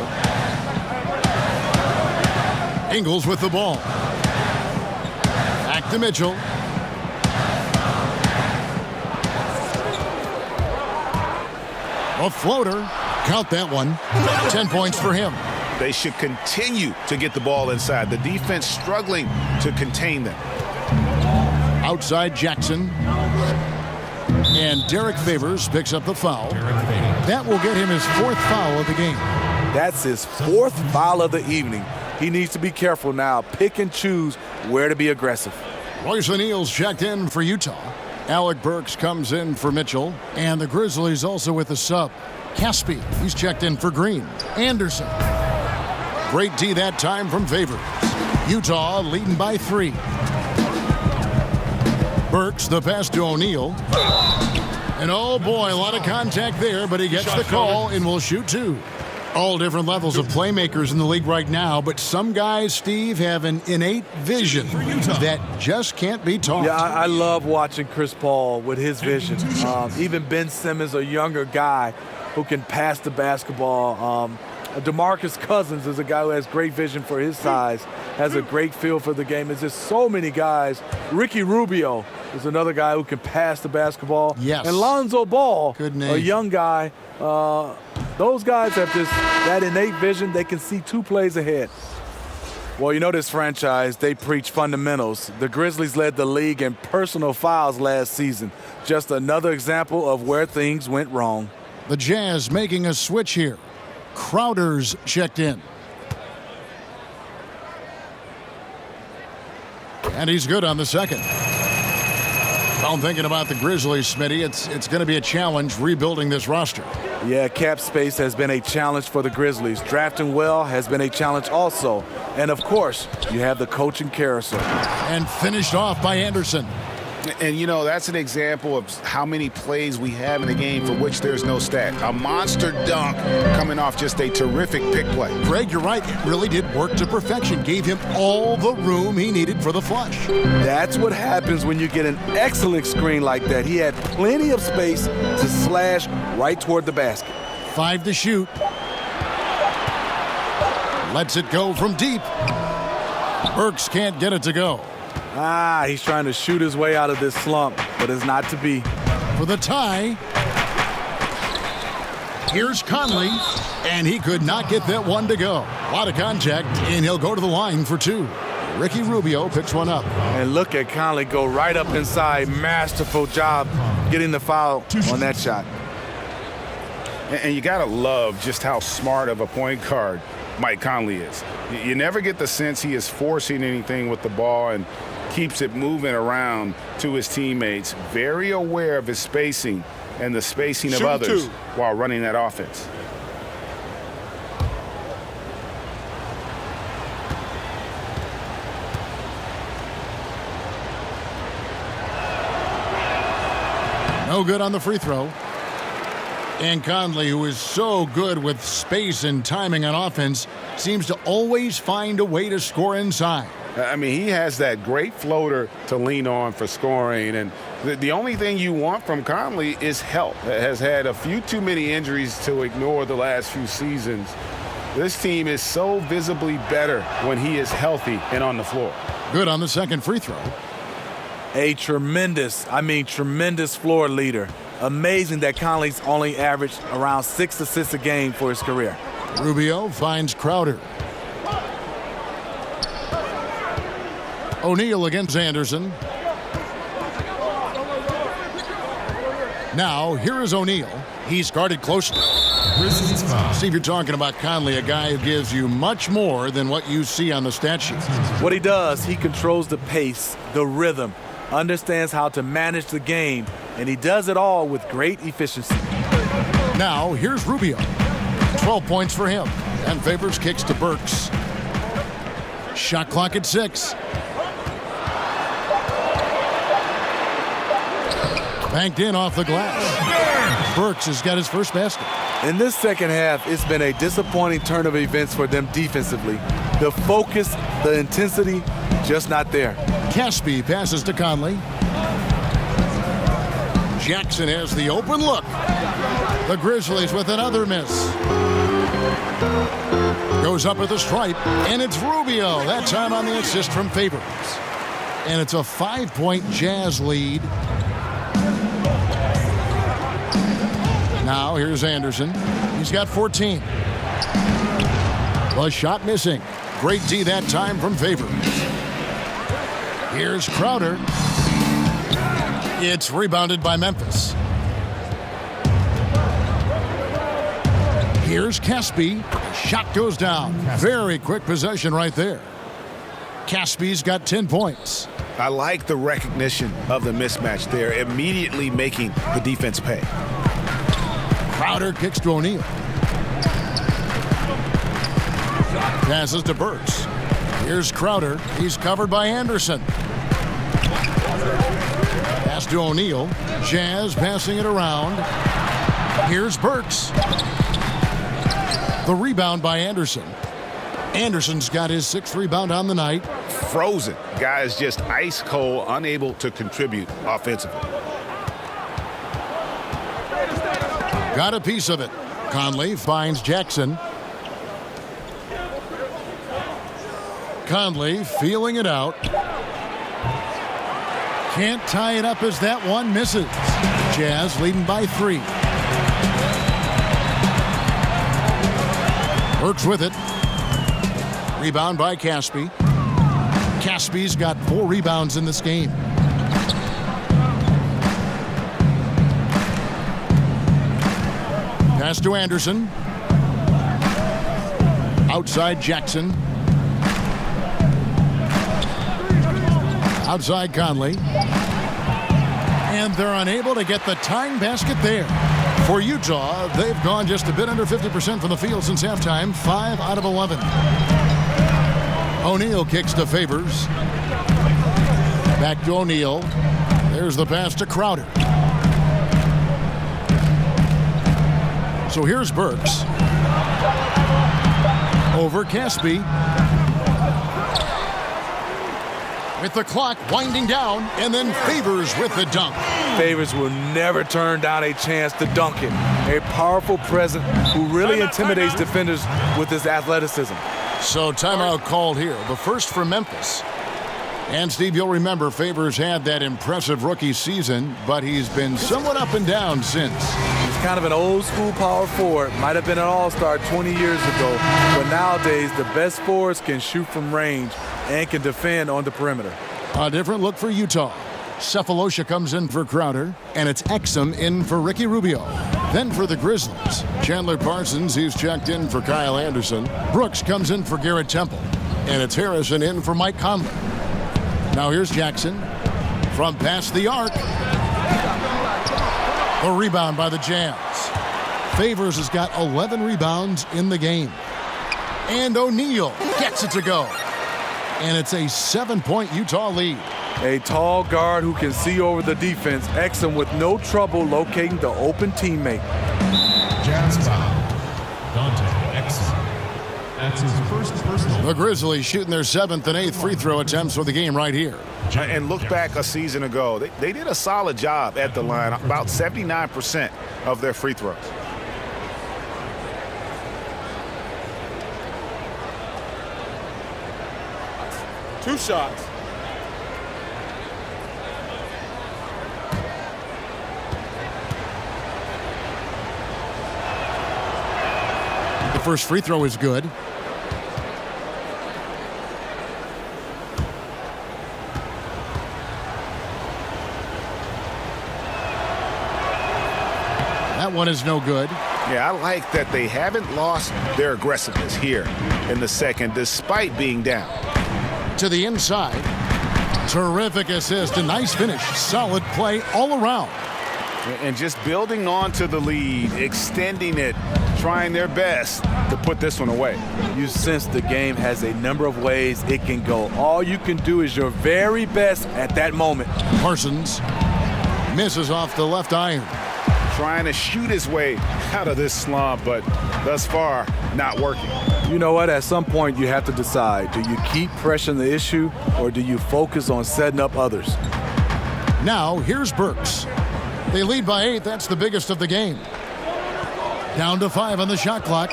Ingles with the ball. Back to Mitchell. A floater. Count that one. 10 points for him. They should continue to get the ball inside. The defense struggling to contain them. Outside Jackson. And Derek Favors picks up the foul. That will get him his 4th foul of the game. That's his 4th foul of the evening. He needs to be careful now. Pick and choose where to be aggressive. Royce O'Neal's checked in for Utah. Alec Burks comes in for Mitchell. And the Grizzlies also with a sub. Caspi, he's checked in for Green. Anderson. Great D that time from Favors. Utah leading by 3. Burks the pass to O'Neal. And oh boy, a lot of contact there, but he gets the call and will shoot 2. All different levels of playmakers in the league right now, but some guys, Steve, have an innate vision that just can't be taught. Yeah, I love watching Chris Paul with his vision. Even Ben Simmons, a younger guy who can pass the basketball. DeMarcus Cousins is a guy who has great vision for his size, has a great feel for the game. There's just so many guys. Ricky Rubio is another guy who can pass the basketball. Yes. And Lonzo Ball, good name. A young guy. Those guys have just that innate vision. They can see 2 plays ahead. Well, you know this franchise, they preach fundamentals. The Grizzlies led the league in personal fouls last season. Just another example of where things went wrong. The Jazz making a switch here. Crowder's checked in. And he's good on the second. Well, I'm thinking about the Grizzlies, Smitty. It's going to be a challenge rebuilding this roster. Yeah, cap space has been a challenge for the Grizzlies. Drafting well has been a challenge also. And, of course, you have the coaching carousel. And finished off by Anderson. And, you know, that's an example of how many plays we have in a game for which there's no stat. A monster dunk coming off just a terrific pick play. Greg, you're right. It really did work to perfection. Gave him all the room he needed for the flush. That's what happens when you get an excellent screen like that. He had plenty of space to slash right toward the basket. 5 to shoot. Lets it go from deep. Burks can't get it to go. He's trying to shoot his way out of this slump, but it's not to be. For the tie, here's Conley, and he could not get that one to go. A lot of contact, and he'll go to the line for 2. Ricky Rubio picks one up. And look at Conley go right up inside. Masterful job getting the foul on that shot. And you got to love just how smart of a point guard Mike Conley is. You never get the sense he is forcing anything with the ball and keeps it moving around to his teammates. Very aware of his spacing and the spacing of others while running that offense. No good on the free throw. And Conley, who is so good with space and timing on offense, seems to always find a way to score inside. I mean, he has that great floater to lean on for scoring. And the only thing you want from Conley is help. Has had a few too many injuries to ignore the last few seasons. This team is so visibly better when he is healthy and on the floor. Good on the second free throw. A tremendous floor leader. Amazing that Conley's only averaged around 6 assists a game for his career. Rubio finds Crowder. O'Neal against Anderson. Now, here is O'Neal. He's guarded closely. Steve, you're talking about Conley, a guy who gives you much more than what you see on the stat sheet. What he does, he controls the pace, the rhythm, understands how to manage the game, and he does it all with great efficiency. Now, here's Rubio. 12 points for him. And Favors kicks to Burks. Shot clock at 6. Banked in off the glass. Burks has got his first basket. In this second half, it's been a disappointing turn of events for them defensively. The focus, the intensity, just not there. Caspi passes to Conley. Jackson has the open look. The Grizzlies with another miss. Goes up with a stripe, and it's Rubio. That time on the assist from Favors. And it's a 5-point Jazz lead. Now here's Anderson. He's got 14. The shot missing. Great D that time from Favors. Here's Crowder. It's rebounded by Memphis. Here's Caspi. Shot goes down. Very quick possession right there. Caspi's got 10 points. I like the recognition of the mismatch there, immediately making the defense pay. Crowder kicks to O'Neal. Passes to Burks. Here's Crowder. He's covered by Anderson. Pass to O'Neal. Jazz passing it around. Here's Burks. The rebound by Anderson. Anderson's got his 6th rebound on the night. Frozen. Guy is just ice cold, unable to contribute offensively. Got a piece of it. Conley finds Jackson. Conley feeling it out. Can't tie it up as that one misses. Jazz leading by 3. Burks with it. Rebound by Caspi. Caspi's got 4 rebounds in this game. Pass to Anderson. Outside Jackson. Outside Conley. And they're unable to get the tying basket there. For Utah, they've gone just a bit under 50% from the field since halftime. 5 out of 11. O'Neal kicks to Favors. Back to O'Neal. There's the pass to Crowder. So here's Burks. Over Caspi. With the clock winding down, and then Favors with the dunk. Favors will never turn down a chance to dunk it. A powerful presence who really intimidates defenders with his athleticism. So timeout called here. The first for Memphis. And Steve, you'll remember Favors had that impressive rookie season, but he's been somewhat up and down since. He's kind of an old school power forward. Might have been an all-star 20 years ago. But nowadays, the best forwards can shoot from range and can defend on the perimeter. A different look for Utah. Cephalosha comes in for Crowder, and it's Exum in for Ricky Rubio. Then for the Grizzlies, Chandler Parsons, he's checked in for Kyle Anderson. Brooks comes in for Garrett Temple, and it's Harrison in for Mike Conley. Now here's Jackson from past the arc. The rebound by the Jazz. Favors has got 11 rebounds in the game. And O'Neal gets it to go. And it's a 7-point Utah lead. A tall guard who can see over the defense. Exum with no trouble locating the open teammate. Jazz foul. Dante Exum. That's his first personal. The Grizzlies shooting their 7th and 8th free throw attempts for the game right here. And look back a season ago. They did a solid job at the line, about 79% of their free throws. Two shots. The first free throw is good. That one is no good. Yeah, I like that they haven't lost their aggressiveness here in the second, despite being down. To the inside. Terrific assist. A nice finish. Solid play all around. And just building on to the lead, extending it, trying their best to put this one away. You sense the game has a number of ways it can go. All you can do is your very best at that moment. Parsons misses off the left iron. Trying to shoot his way out of this slump, but thus far, not working. You know what? At some point, you have to decide. Do you keep pressing the issue, or do you focus on setting up others? Now, here's Burks. They lead by 8. That's the biggest of the game. Down to 5 on the shot clock.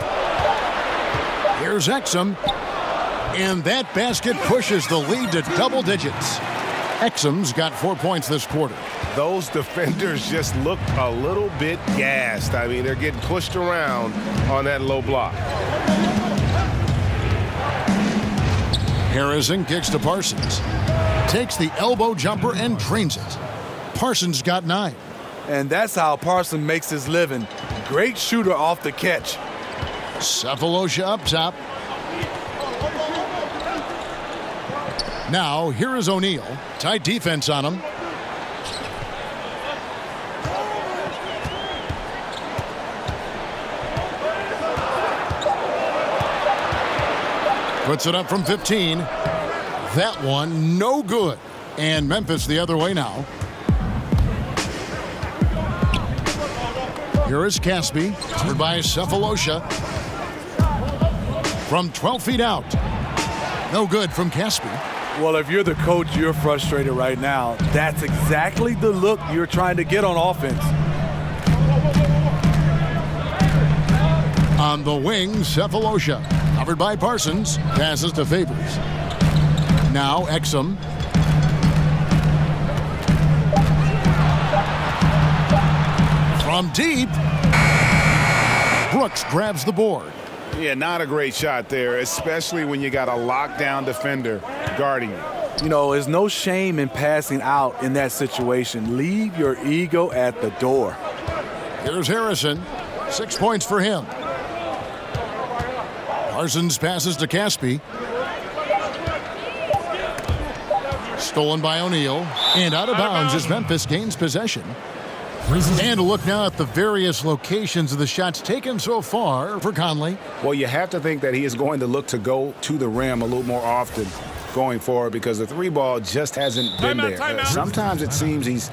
Here's Exum. And that basket pushes the lead to double digits. Exum's got 4 points this quarter. Those defenders just look a little bit gassed. I mean, they're getting pushed around on that low block. Harrison kicks to Parsons. Takes the elbow jumper and drains it. Parsons got 9. And that's how Parsons makes his living. Great shooter off the catch. Cephalosha up top. Now, here is O'Neal. Tight defense on him. Puts it up from 15. That one, no good. And Memphis the other way now. Here is Caspi, covered by Cephalosha. From 12 feet out. No good from Caspi. Well, if you're the coach, you're frustrated right now. That's exactly the look you're trying to get on offense. On the wing, Cephalosha. Covered by Parsons. Passes to Favors. Now Exum. From deep. Brooks grabs the board. Yeah, not a great shot there, especially when you got a lockdown defender guarding you. You know, there's no shame in passing out in that situation. Leave your ego at the door. Here's Harrison. 6 points for him. Parsons passes to Caspi. Stolen by O'Neal. And out of bounds as Memphis gains possession. And a look now at the various locations of the shots taken so far for Conley. Well, you have to think that he is going to look to go to the rim a little more often going forward because the three ball just hasn't been there. Sometimes it seems he's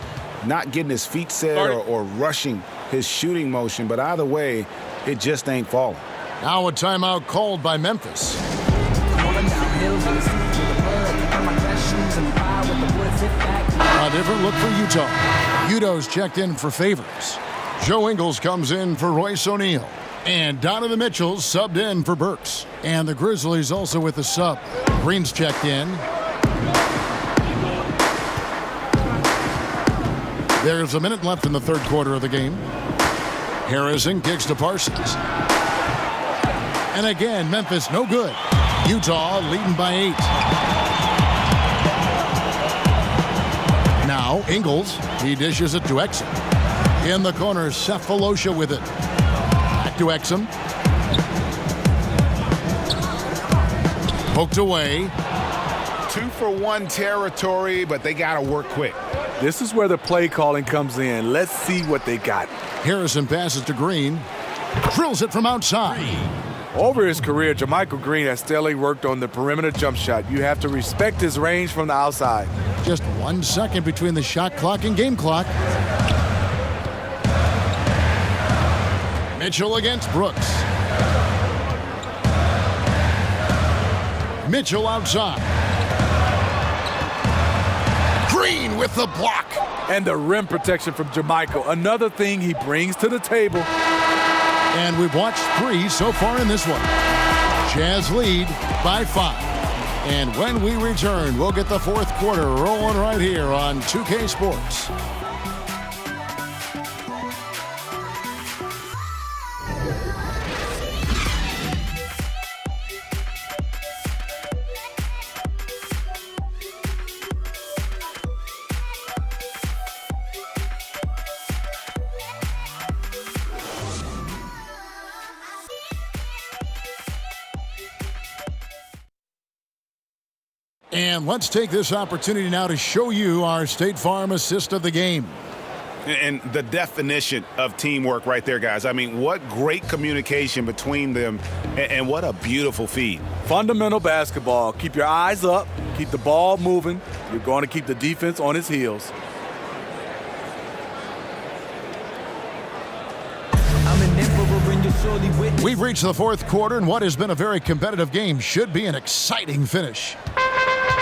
not getting his feet set or rushing his shooting motion, but either way, it just ain't falling. Now a timeout called by Memphis. A different look for Utah. Udo's checked in for Favors. Joe Ingles comes in for Royce O'Neal. And Donovan Mitchell's subbed in for Burks. And the Grizzlies also with the sub. Green's checked in. There's a minute left in the third quarter of the game. Harrison kicks to Parsons. And again, Memphis no good. Utah leading by 8. Now, Ingles, he dishes it to Exum. In the corner, Cephalosha with it. Back to Exum. Poked away. 2-for-1 territory, but they got to work quick. This is where the play calling comes in. Let's see what they got. Harrison passes to Green. Drills it from outside. Over his career, Jermichael Green has steadily worked on the perimeter jump shot. You have to respect his range from the outside. Just 1 second between the shot clock and game clock. Mitchell against Brooks. Mitchell outside. Green with the block. And the rim protection from Jermichael. Another thing he brings to the table. And we've watched 3 so far in this one. Jazz lead by 5. And when we return, we'll get the fourth quarter rolling right here on 2K Sports. And let's take this opportunity now to show you our State Farm assist of the game. And the definition of teamwork right there, guys. I mean, what great communication between them, and what a beautiful feed. Fundamental basketball. Keep your eyes up. Keep the ball moving. You're going to keep the defense on its heels. We've reached the fourth quarter, and what has been a very competitive game should be an exciting finish.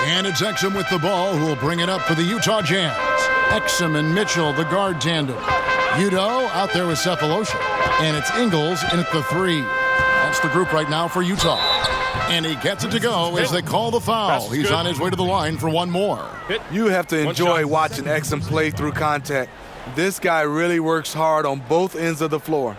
And it's Exum with the ball, who will bring it up for the Utah Jazz. Exum and Mitchell, the guard tandem. Udo out there with Cephalosha. And it's Ingles in at the 3. That's the group right now for Utah. And he gets it to go as they call the foul. He's on his way to the line for one more. You have to enjoy watching Exum play through contact. This guy really works hard on both ends of the floor.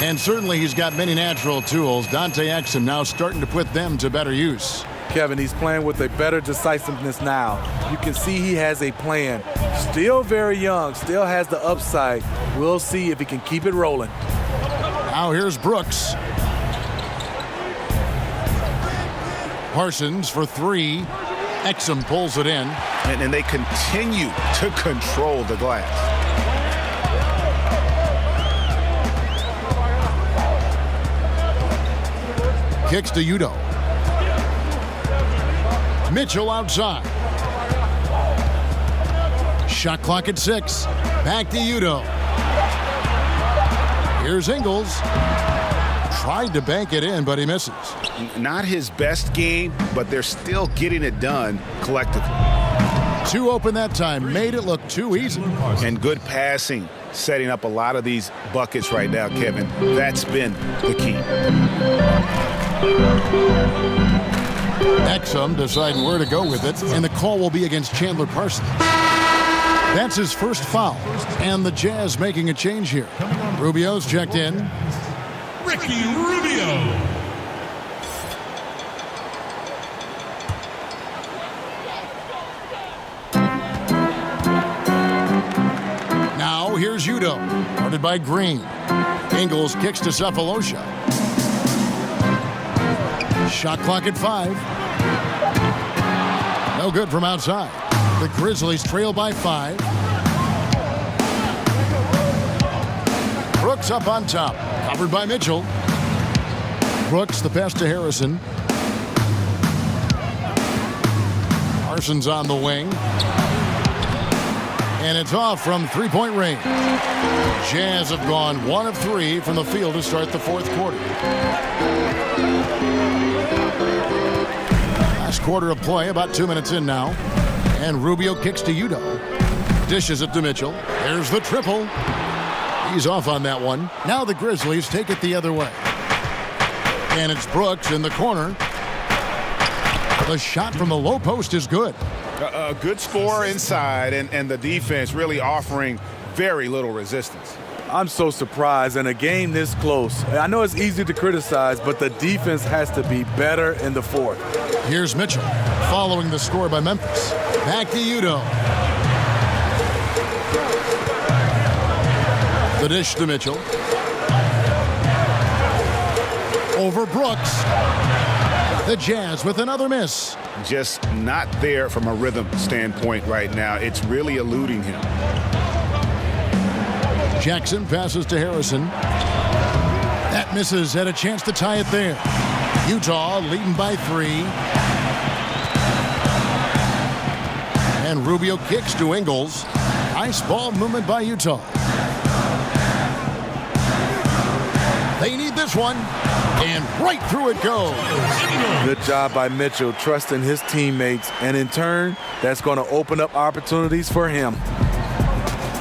And certainly he's got many natural tools. Dante Exum now starting to put them to better use. Kevin, he's playing with a better decisiveness now. You can see he has a plan. Still very young, still has the upside. We'll see if he can keep it rolling. Now here's Brooks. Parsons for 3. Exum pulls it in. And they continue to control the glass. Kicks to Udo. Mitchell outside. Shot clock at 6. Back to Udo. Here's Ingles. Tried to bank it in, but he misses. Not his best game, but they're still getting it done collectively. 2 open that time. Made it look too easy. And good passing, setting up a lot of these buckets right now, Kevin. That's been the key. Exum deciding where to go with it, and the call will be against Chandler Parsons. That's his first foul, and the Jazz making a change here. Rubio's checked in. Ricky Rubio. Now here's Udo, guarded by Green. Ingles kicks to Cephalosha. Shot clock at 5. No good from outside. The Grizzlies trail by 5. Brooks up on top. Covered by Mitchell. Brooks, the pass to Harrison. Parsons on the wing. And it's off from three-point range. Jazz have gone 1 of 3 from the field to start the fourth quarter. Last quarter of play, about 2 minutes in now. And Rubio kicks to Udo. Dishes it to Mitchell. There's the triple. He's off on that one. Now the Grizzlies take it the other way. And it's Brooks in the corner. The shot from the low post is good. A good score inside, and the defense really offering very little resistance. I'm so surprised in a game this close. I know it's easy to criticize, but the defense has to be better in the fourth. Here's Mitchell following the score by Memphis. Back to Udo. The dish to Mitchell. Over Brooks. The Jazz with another miss. Just not there from a rhythm standpoint right now. It's really eluding him. Jackson passes to Harrison. That misses. Had a chance to tie it there. Utah leading by 3. And Rubio kicks to Ingles. Nice ball movement by Utah. They need this one. And right through it goes. Good job by Mitchell, trusting his teammates. And in turn, that's going to open up opportunities for him.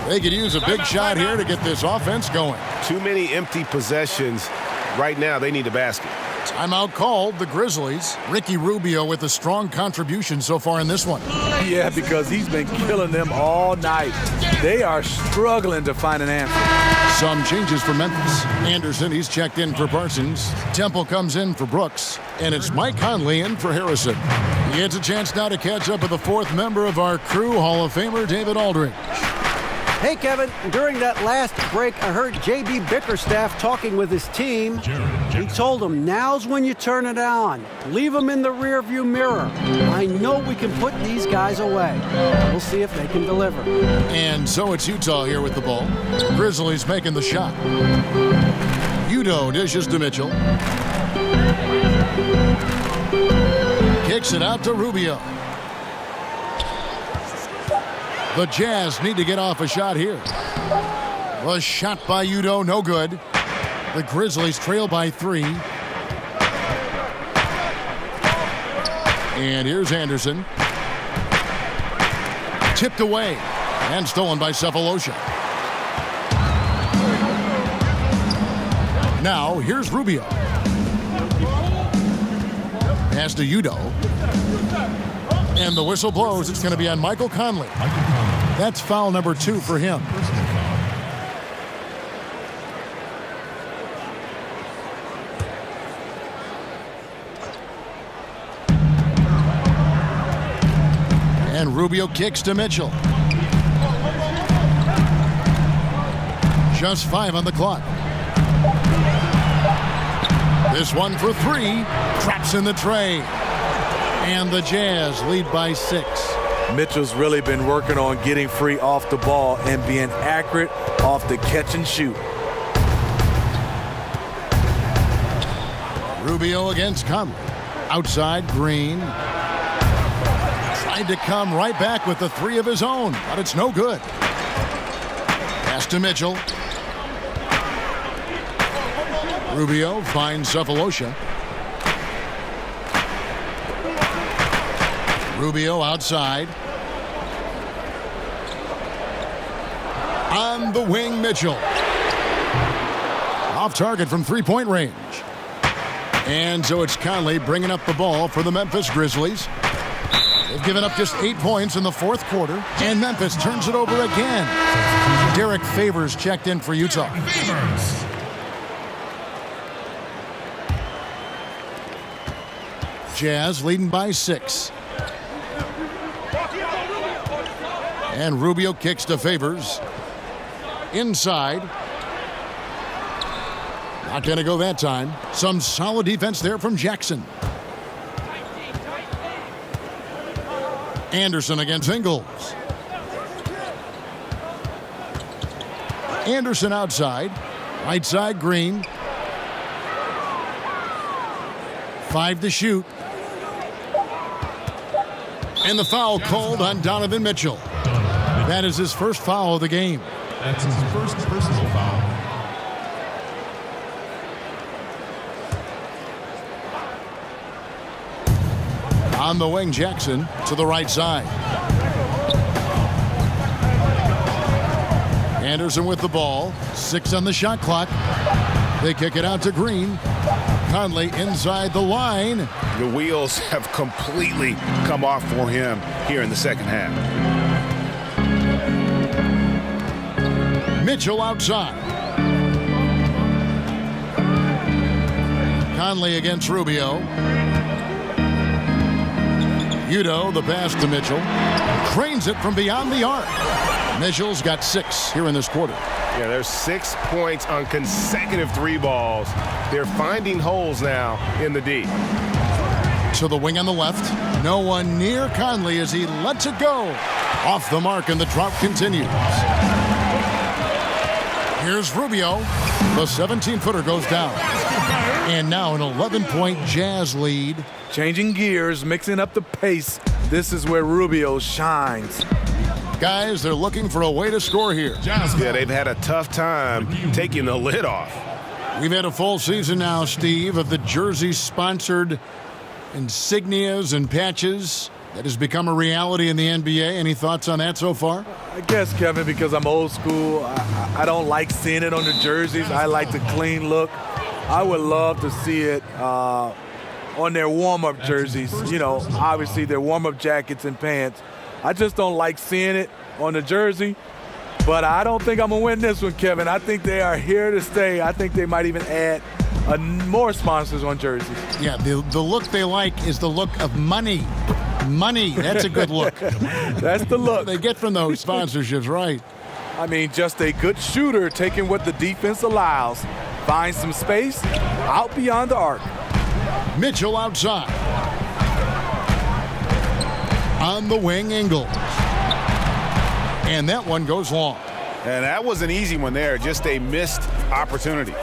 They could use a big shot here to get this offense going. Too many empty possessions. Right now, they need a basket. Timeout called, the Grizzlies. Ricky Rubio with a strong contribution so far in this one. Yeah, because he's been killing them all night. They are struggling to find an answer. Some changes for Memphis. Anderson, he's checked in for Parsons. Temple comes in for Brooks. And it's Mike Conley in for Harrison. He gets a chance now to catch up with the 4th member of our crew, Hall of Famer David Aldridge. Hey, Kevin, during that last break, I heard J.B. Bickerstaff talking with his team. He told them, now's when you turn it on. Leave them in the rearview mirror. I know we can put these guys away. We'll see if they can deliver. And so it's Utah here with the ball. Grizzlies making the shot. Udo dishes to Mitchell. Kicks it out to Rubio. The Jazz need to get off a shot here. A shot by Udo, no good. The Grizzlies trail by 3. And here's Anderson. Tipped away and stolen by Cephalosha. Now here's Rubio. Pass to Udo. And the whistle blows. It's going to be on Michael Conley. That's foul number 2 for him. And Rubio kicks to Mitchell. Just 5 on the clock. This one for 3. Traps in the tray. And the Jazz lead by 6. Mitchell's really been working on getting free off the ball and being accurate off the catch and shoot. Rubio against Conley. Outside, Green. Tried to come right back with the 3 of his own, but it's no good. Pass to Mitchell. Rubio finds Cephalosha. Rubio outside. On the wing, Mitchell. Off target from 3-point range. And so it's Conley bringing up the ball for the Memphis Grizzlies. They've given up just 8 points in the 4th quarter. And Memphis turns it over again. Derek Favors checked in for Utah. Jazz leading by 6. And Rubio kicks to Favors. Inside. Not going to go that time. Some solid defense there from Jackson. Anderson against Ingles. Anderson outside. Right side, Green. 5 to shoot. And the foul called on Donovan Mitchell. That is his first foul of the game. That's his first personal foul. On the wing, Jackson to the right side. Anderson with the ball. 6 on the shot clock. They kick it out to Green. Conley inside the line. The wheels have completely come off for him here in the second half. Mitchell outside. Conley against Rubio. Udo, the pass to Mitchell. Cranes it from beyond the arc. Mitchell's got 6 here in this quarter. Yeah, there's 6 points on consecutive 3 balls. They're finding holes now in the D. To the wing on the left. No one near Conley as he lets it go. Off the mark, and the drought continues. Here's Rubio. The 17-footer goes down. And now an 11-point Jazz lead. Changing gears, mixing up the pace. This is where Rubio shines. Guys, they're looking for a way to score here. Yeah, they've had a tough time taking the lid off. We've had a full season now, Steve, of the jersey-sponsored insignias and patches. That has become a reality in the NBA. Any thoughts on that so far? I guess, Kevin, because I'm old school, I don't like seeing it on the jerseys. I like the clean look. I would love to see it on their warm-up jerseys. You know, obviously their warm-up jackets and pants. I just don't like seeing it on the jersey. But I don't think I'm going to win this one, Kevin. I think they are here to stay. I think they might even add more sponsors on jerseys. Yeah, the look they like is the look of money. Money, that's a good look. That's the look they get from those sponsorships, right? I mean, just a good shooter taking what the defense allows. Find some space out beyond the arc. Mitchell outside. On the wing, Ingles. And that one goes long. And that was an easy one there, just a missed opportunity.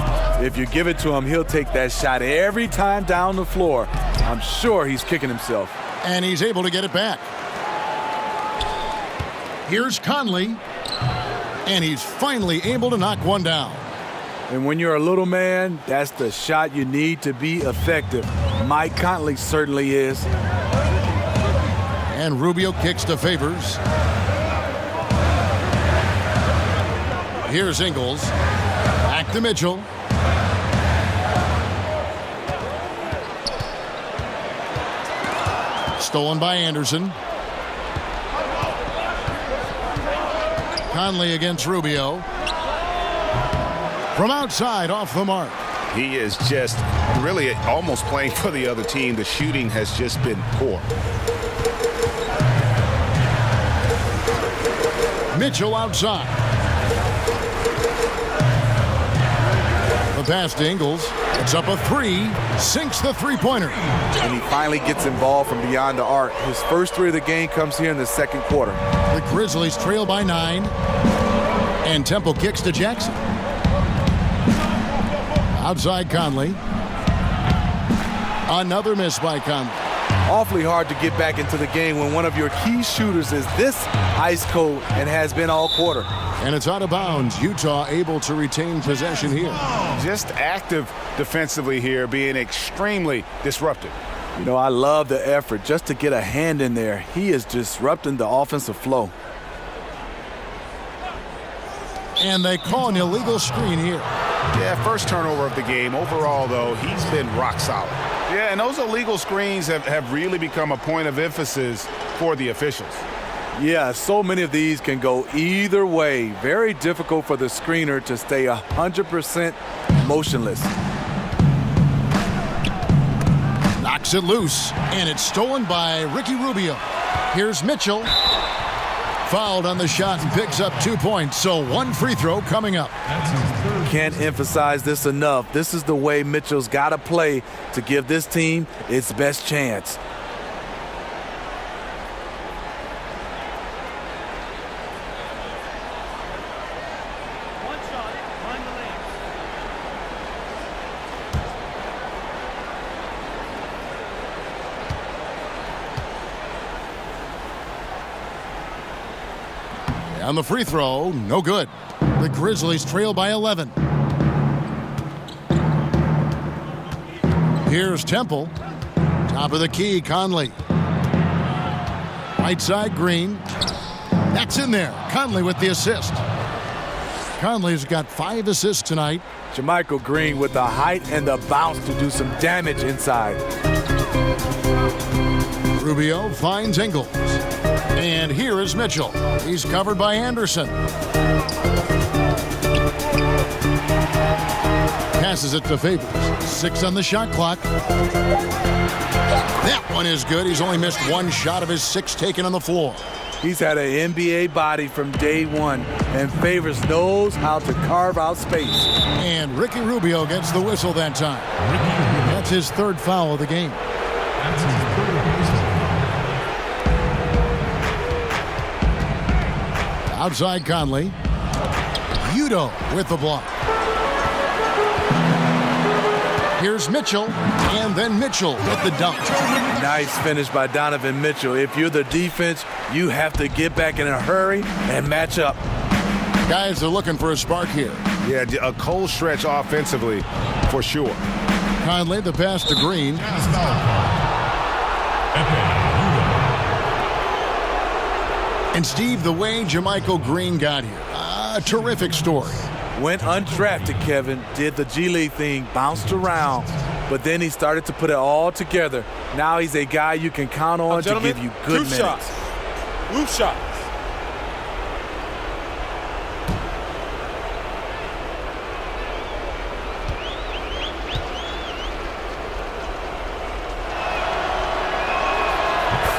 If you give it to him, he'll take that shot every time down the floor. I'm sure he's kicking himself. And he's able to get it back. Here's Conley. And he's finally able to knock one down. And when you're a little man, that's the shot you need to be effective. Mike Conley certainly is. And Rubio kicks to Favors. Here's Ingles. Back to Mitchell. Stolen by Anderson. Conley against Rubio. From outside, off the mark. He is just really almost playing for the other team. The shooting has just been poor. Mitchell outside. The pass to Ingles. It's up a 3. Sinks the three-pointer. And he finally gets involved from beyond the arc. His first 3 of the game comes here in the second quarter. The Grizzlies trail by 9. And Temple kicks to Jackson. Outside Conley. Another miss by Conley. Awfully hard to get back into the game when one of your key shooters is this ice cold and has been all quarter. And it's out of bounds. Utah able to retain possession here. Just active defensively here, being extremely disruptive. You know, I love the effort just to get a hand in there. He is disrupting the offensive flow. And they call an illegal screen here. Yeah, first turnover of the game. Overall, though, he's been rock solid. Yeah, and those illegal screens have really become a point of emphasis for the officials. Yeah, so many of these can go either way. Very difficult for the screener to stay 100% motionless. Knocks it loose, and it's stolen by Ricky Rubio. Here's Mitchell. Fouled on the shot and picks up 2 points, so 1 free throw coming up. Can't emphasize this enough. This is the way Mitchell's got to play to give this team its best chance. On the free throw, no good. The Grizzlies trail by 11. Here's Temple. Top of the key, Conley. Right side, Green. That's in there. Conley with the assist. Conley's got 5 assists tonight. JaMychal Green with the height and the bounce to do some damage inside. Rubio finds Ingles. And here is Mitchell. He's covered by Anderson. Passes it to Favors. 6 on the shot clock. That one is good. He's only missed 1 shot of his 6 taken on the floor. He's had an NBA body from day one, and Favors knows how to carve out space. And Ricky Rubio gets the whistle that time. That's his third foul of the game. Outside Conley. Udo with the block. Here's Mitchell, and then Mitchell with the dunk. Nice finish by Donovan Mitchell. If you're the defense, you have to get back in a hurry and match up. Guys are looking for a spark here. Yeah, a cold stretch offensively for sure. Conley, the pass to Green. And Steve, the way JaMychal Green got here, a terrific story. Went undrafted, Kevin, did the G League thing, bounced around, but then he started to put it all together. Now he's a guy you can count on to give you good minutes. Shots. Loop shots.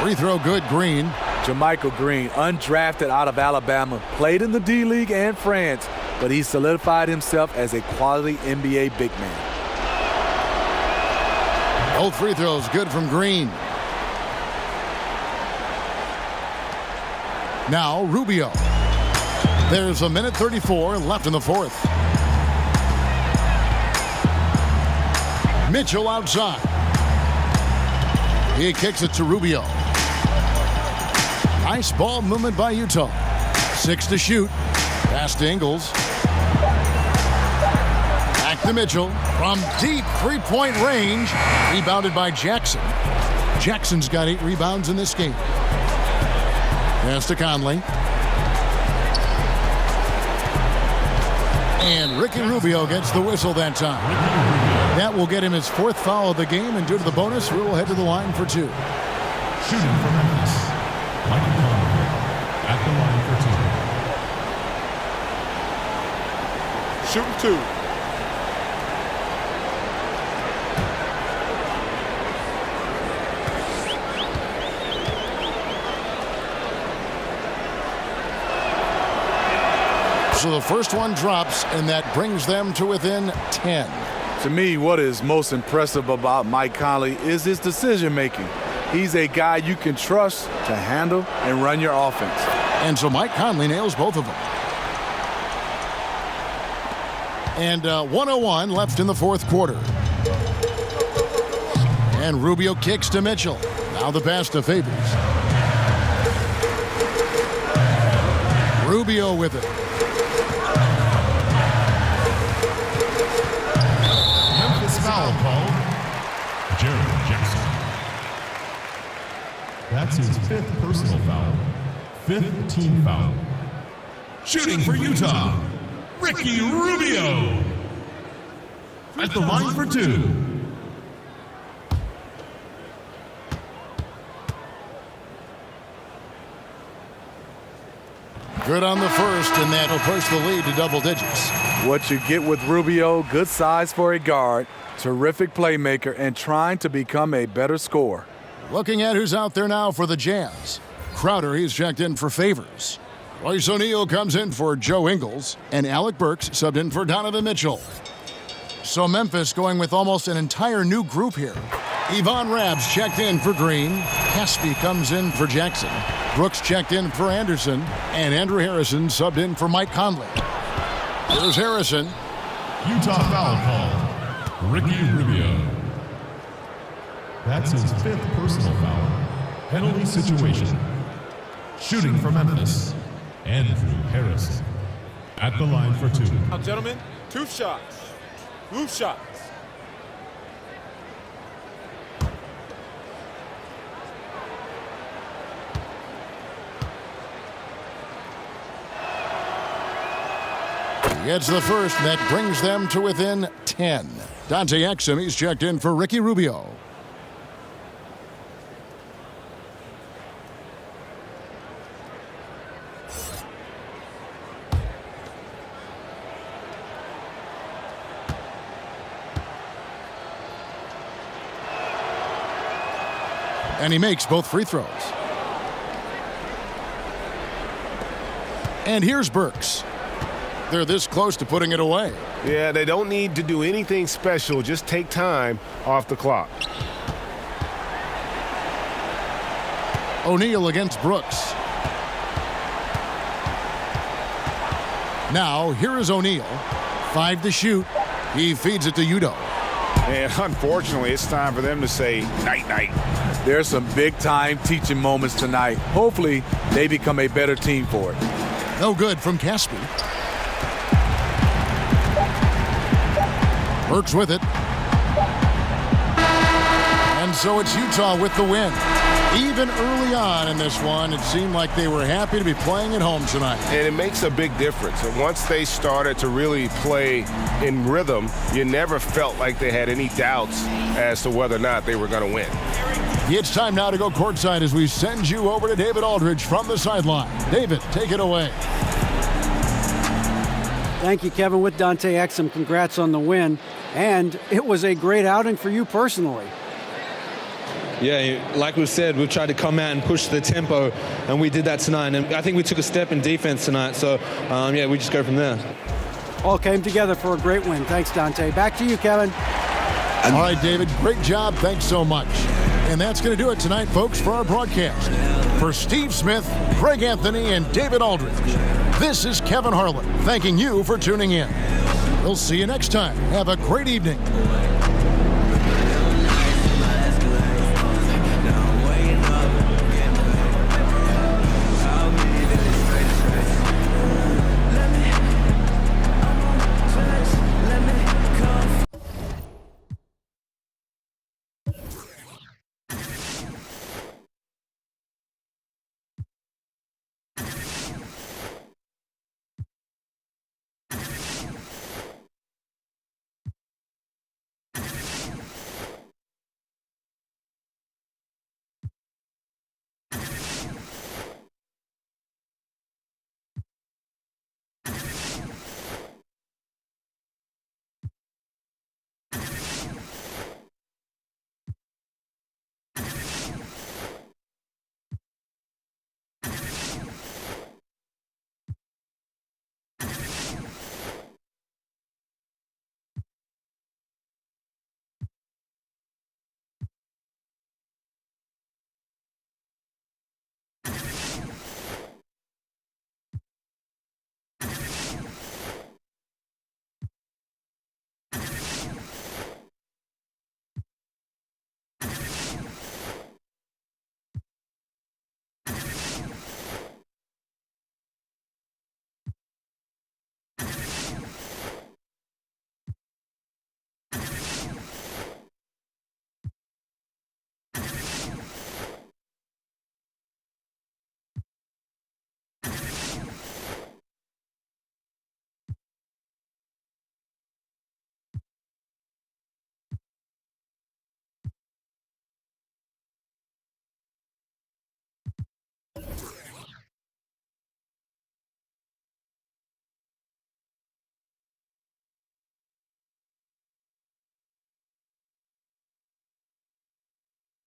Free throw good, Green. JaMychal Green, undrafted out of Alabama, played in the D League and France, but he solidified himself as a quality NBA big man. Both free throws good from Green. Now Rubio. There's a minute 34 left in the fourth. Mitchell outside. He kicks it to Rubio. Nice ball movement by Utah. 6 to shoot. Pass to Ingles. Back to Mitchell. From deep three-point range. Rebounded by Jackson. Jackson's got 8 rebounds in this game. Pass to Conley. And Ricky Rubio gets the whistle that time. That will get him his 4th foul of the game, and due to the bonus, Rule will head to the line for 2. Shooting from Memphis, Michael Conley at the line for 2. Shooting 2. So the first one drops, and that brings them to within 10. To me, what is most impressive about Mike Conley is his decision-making. He's a guy you can trust to handle and run your offense. And so Mike Conley nails both of them. And 1:01 left in the fourth quarter. And Rubio kicks to Mitchell. Now the pass to Favors. Rubio with it. Memphis foul called. Jared Jackson. That's his 5th personal foul. 5th team foul. Shooting for Utah, Ricky Rubio. At the line for 2. Good on the first, and that'll push the lead to double digits. What you get with Rubio, good size for a guard, terrific playmaker, and trying to become a better scorer. Looking at who's out there now for the Jazz. Crowder, he's checked in for Favors. Royce O'Neal comes in for Joe Ingles, and Alec Burks subbed in for Donovan Mitchell. So Memphis going with almost an entire new group here. Yvonne Rabs checked in for Green. Caspi comes in for Jackson. Brooks checked in for Anderson, and Andrew Harrison subbed in for Mike Conley. Here's Harrison. Utah foul called. Ricky Rubio. That's his 5th personal foul. Penalty situation. Shooting for Memphis, Andrew Harrison. At the line for 2. Now, gentlemen, 2 shots. Loop shots. Gets the first, and that brings them to within 10. Dante Exum, he's checked in for Ricky Rubio. And he makes both free throws. And here's Burks. They're this close to putting it away. Yeah, they don't need to do anything special. Just take time off the clock. O'Neal against Brooks. Now, here is O'Neal. 5 to shoot. He feeds it to Udo. And unfortunately, it's time for them to say night-night. There's some big-time teaching moments tonight. Hopefully, they become a better team for it. No good from Caspi. Burks with it. And so it's Utah with the win. Even early on in this one, it seemed like they were happy to be playing at home tonight. And it makes a big difference. And once they started to really play in rhythm, you never felt like they had any doubts as to whether or not they were going to win. It's time now to go courtside as we send you over to David Aldridge from the sideline. David, take it away. Thank you, Kevin. With Dante Exum, congrats on the win. And it was a great outing for you personally. Yeah, like we said, we've tried to come out and push the tempo, and we did that tonight. And I think we took a step in defense tonight. So, yeah, we just go from there. All came together for a great win. Thanks, Dante. Back to you, Kevin. All right, David, great job. Thanks so much. And that's going to do it tonight, folks, for our broadcast. For Steve Smith, Greg Anthony, and David Aldridge, this is Kevin Harlan thanking you for tuning in. We'll see you next time. Have a great evening.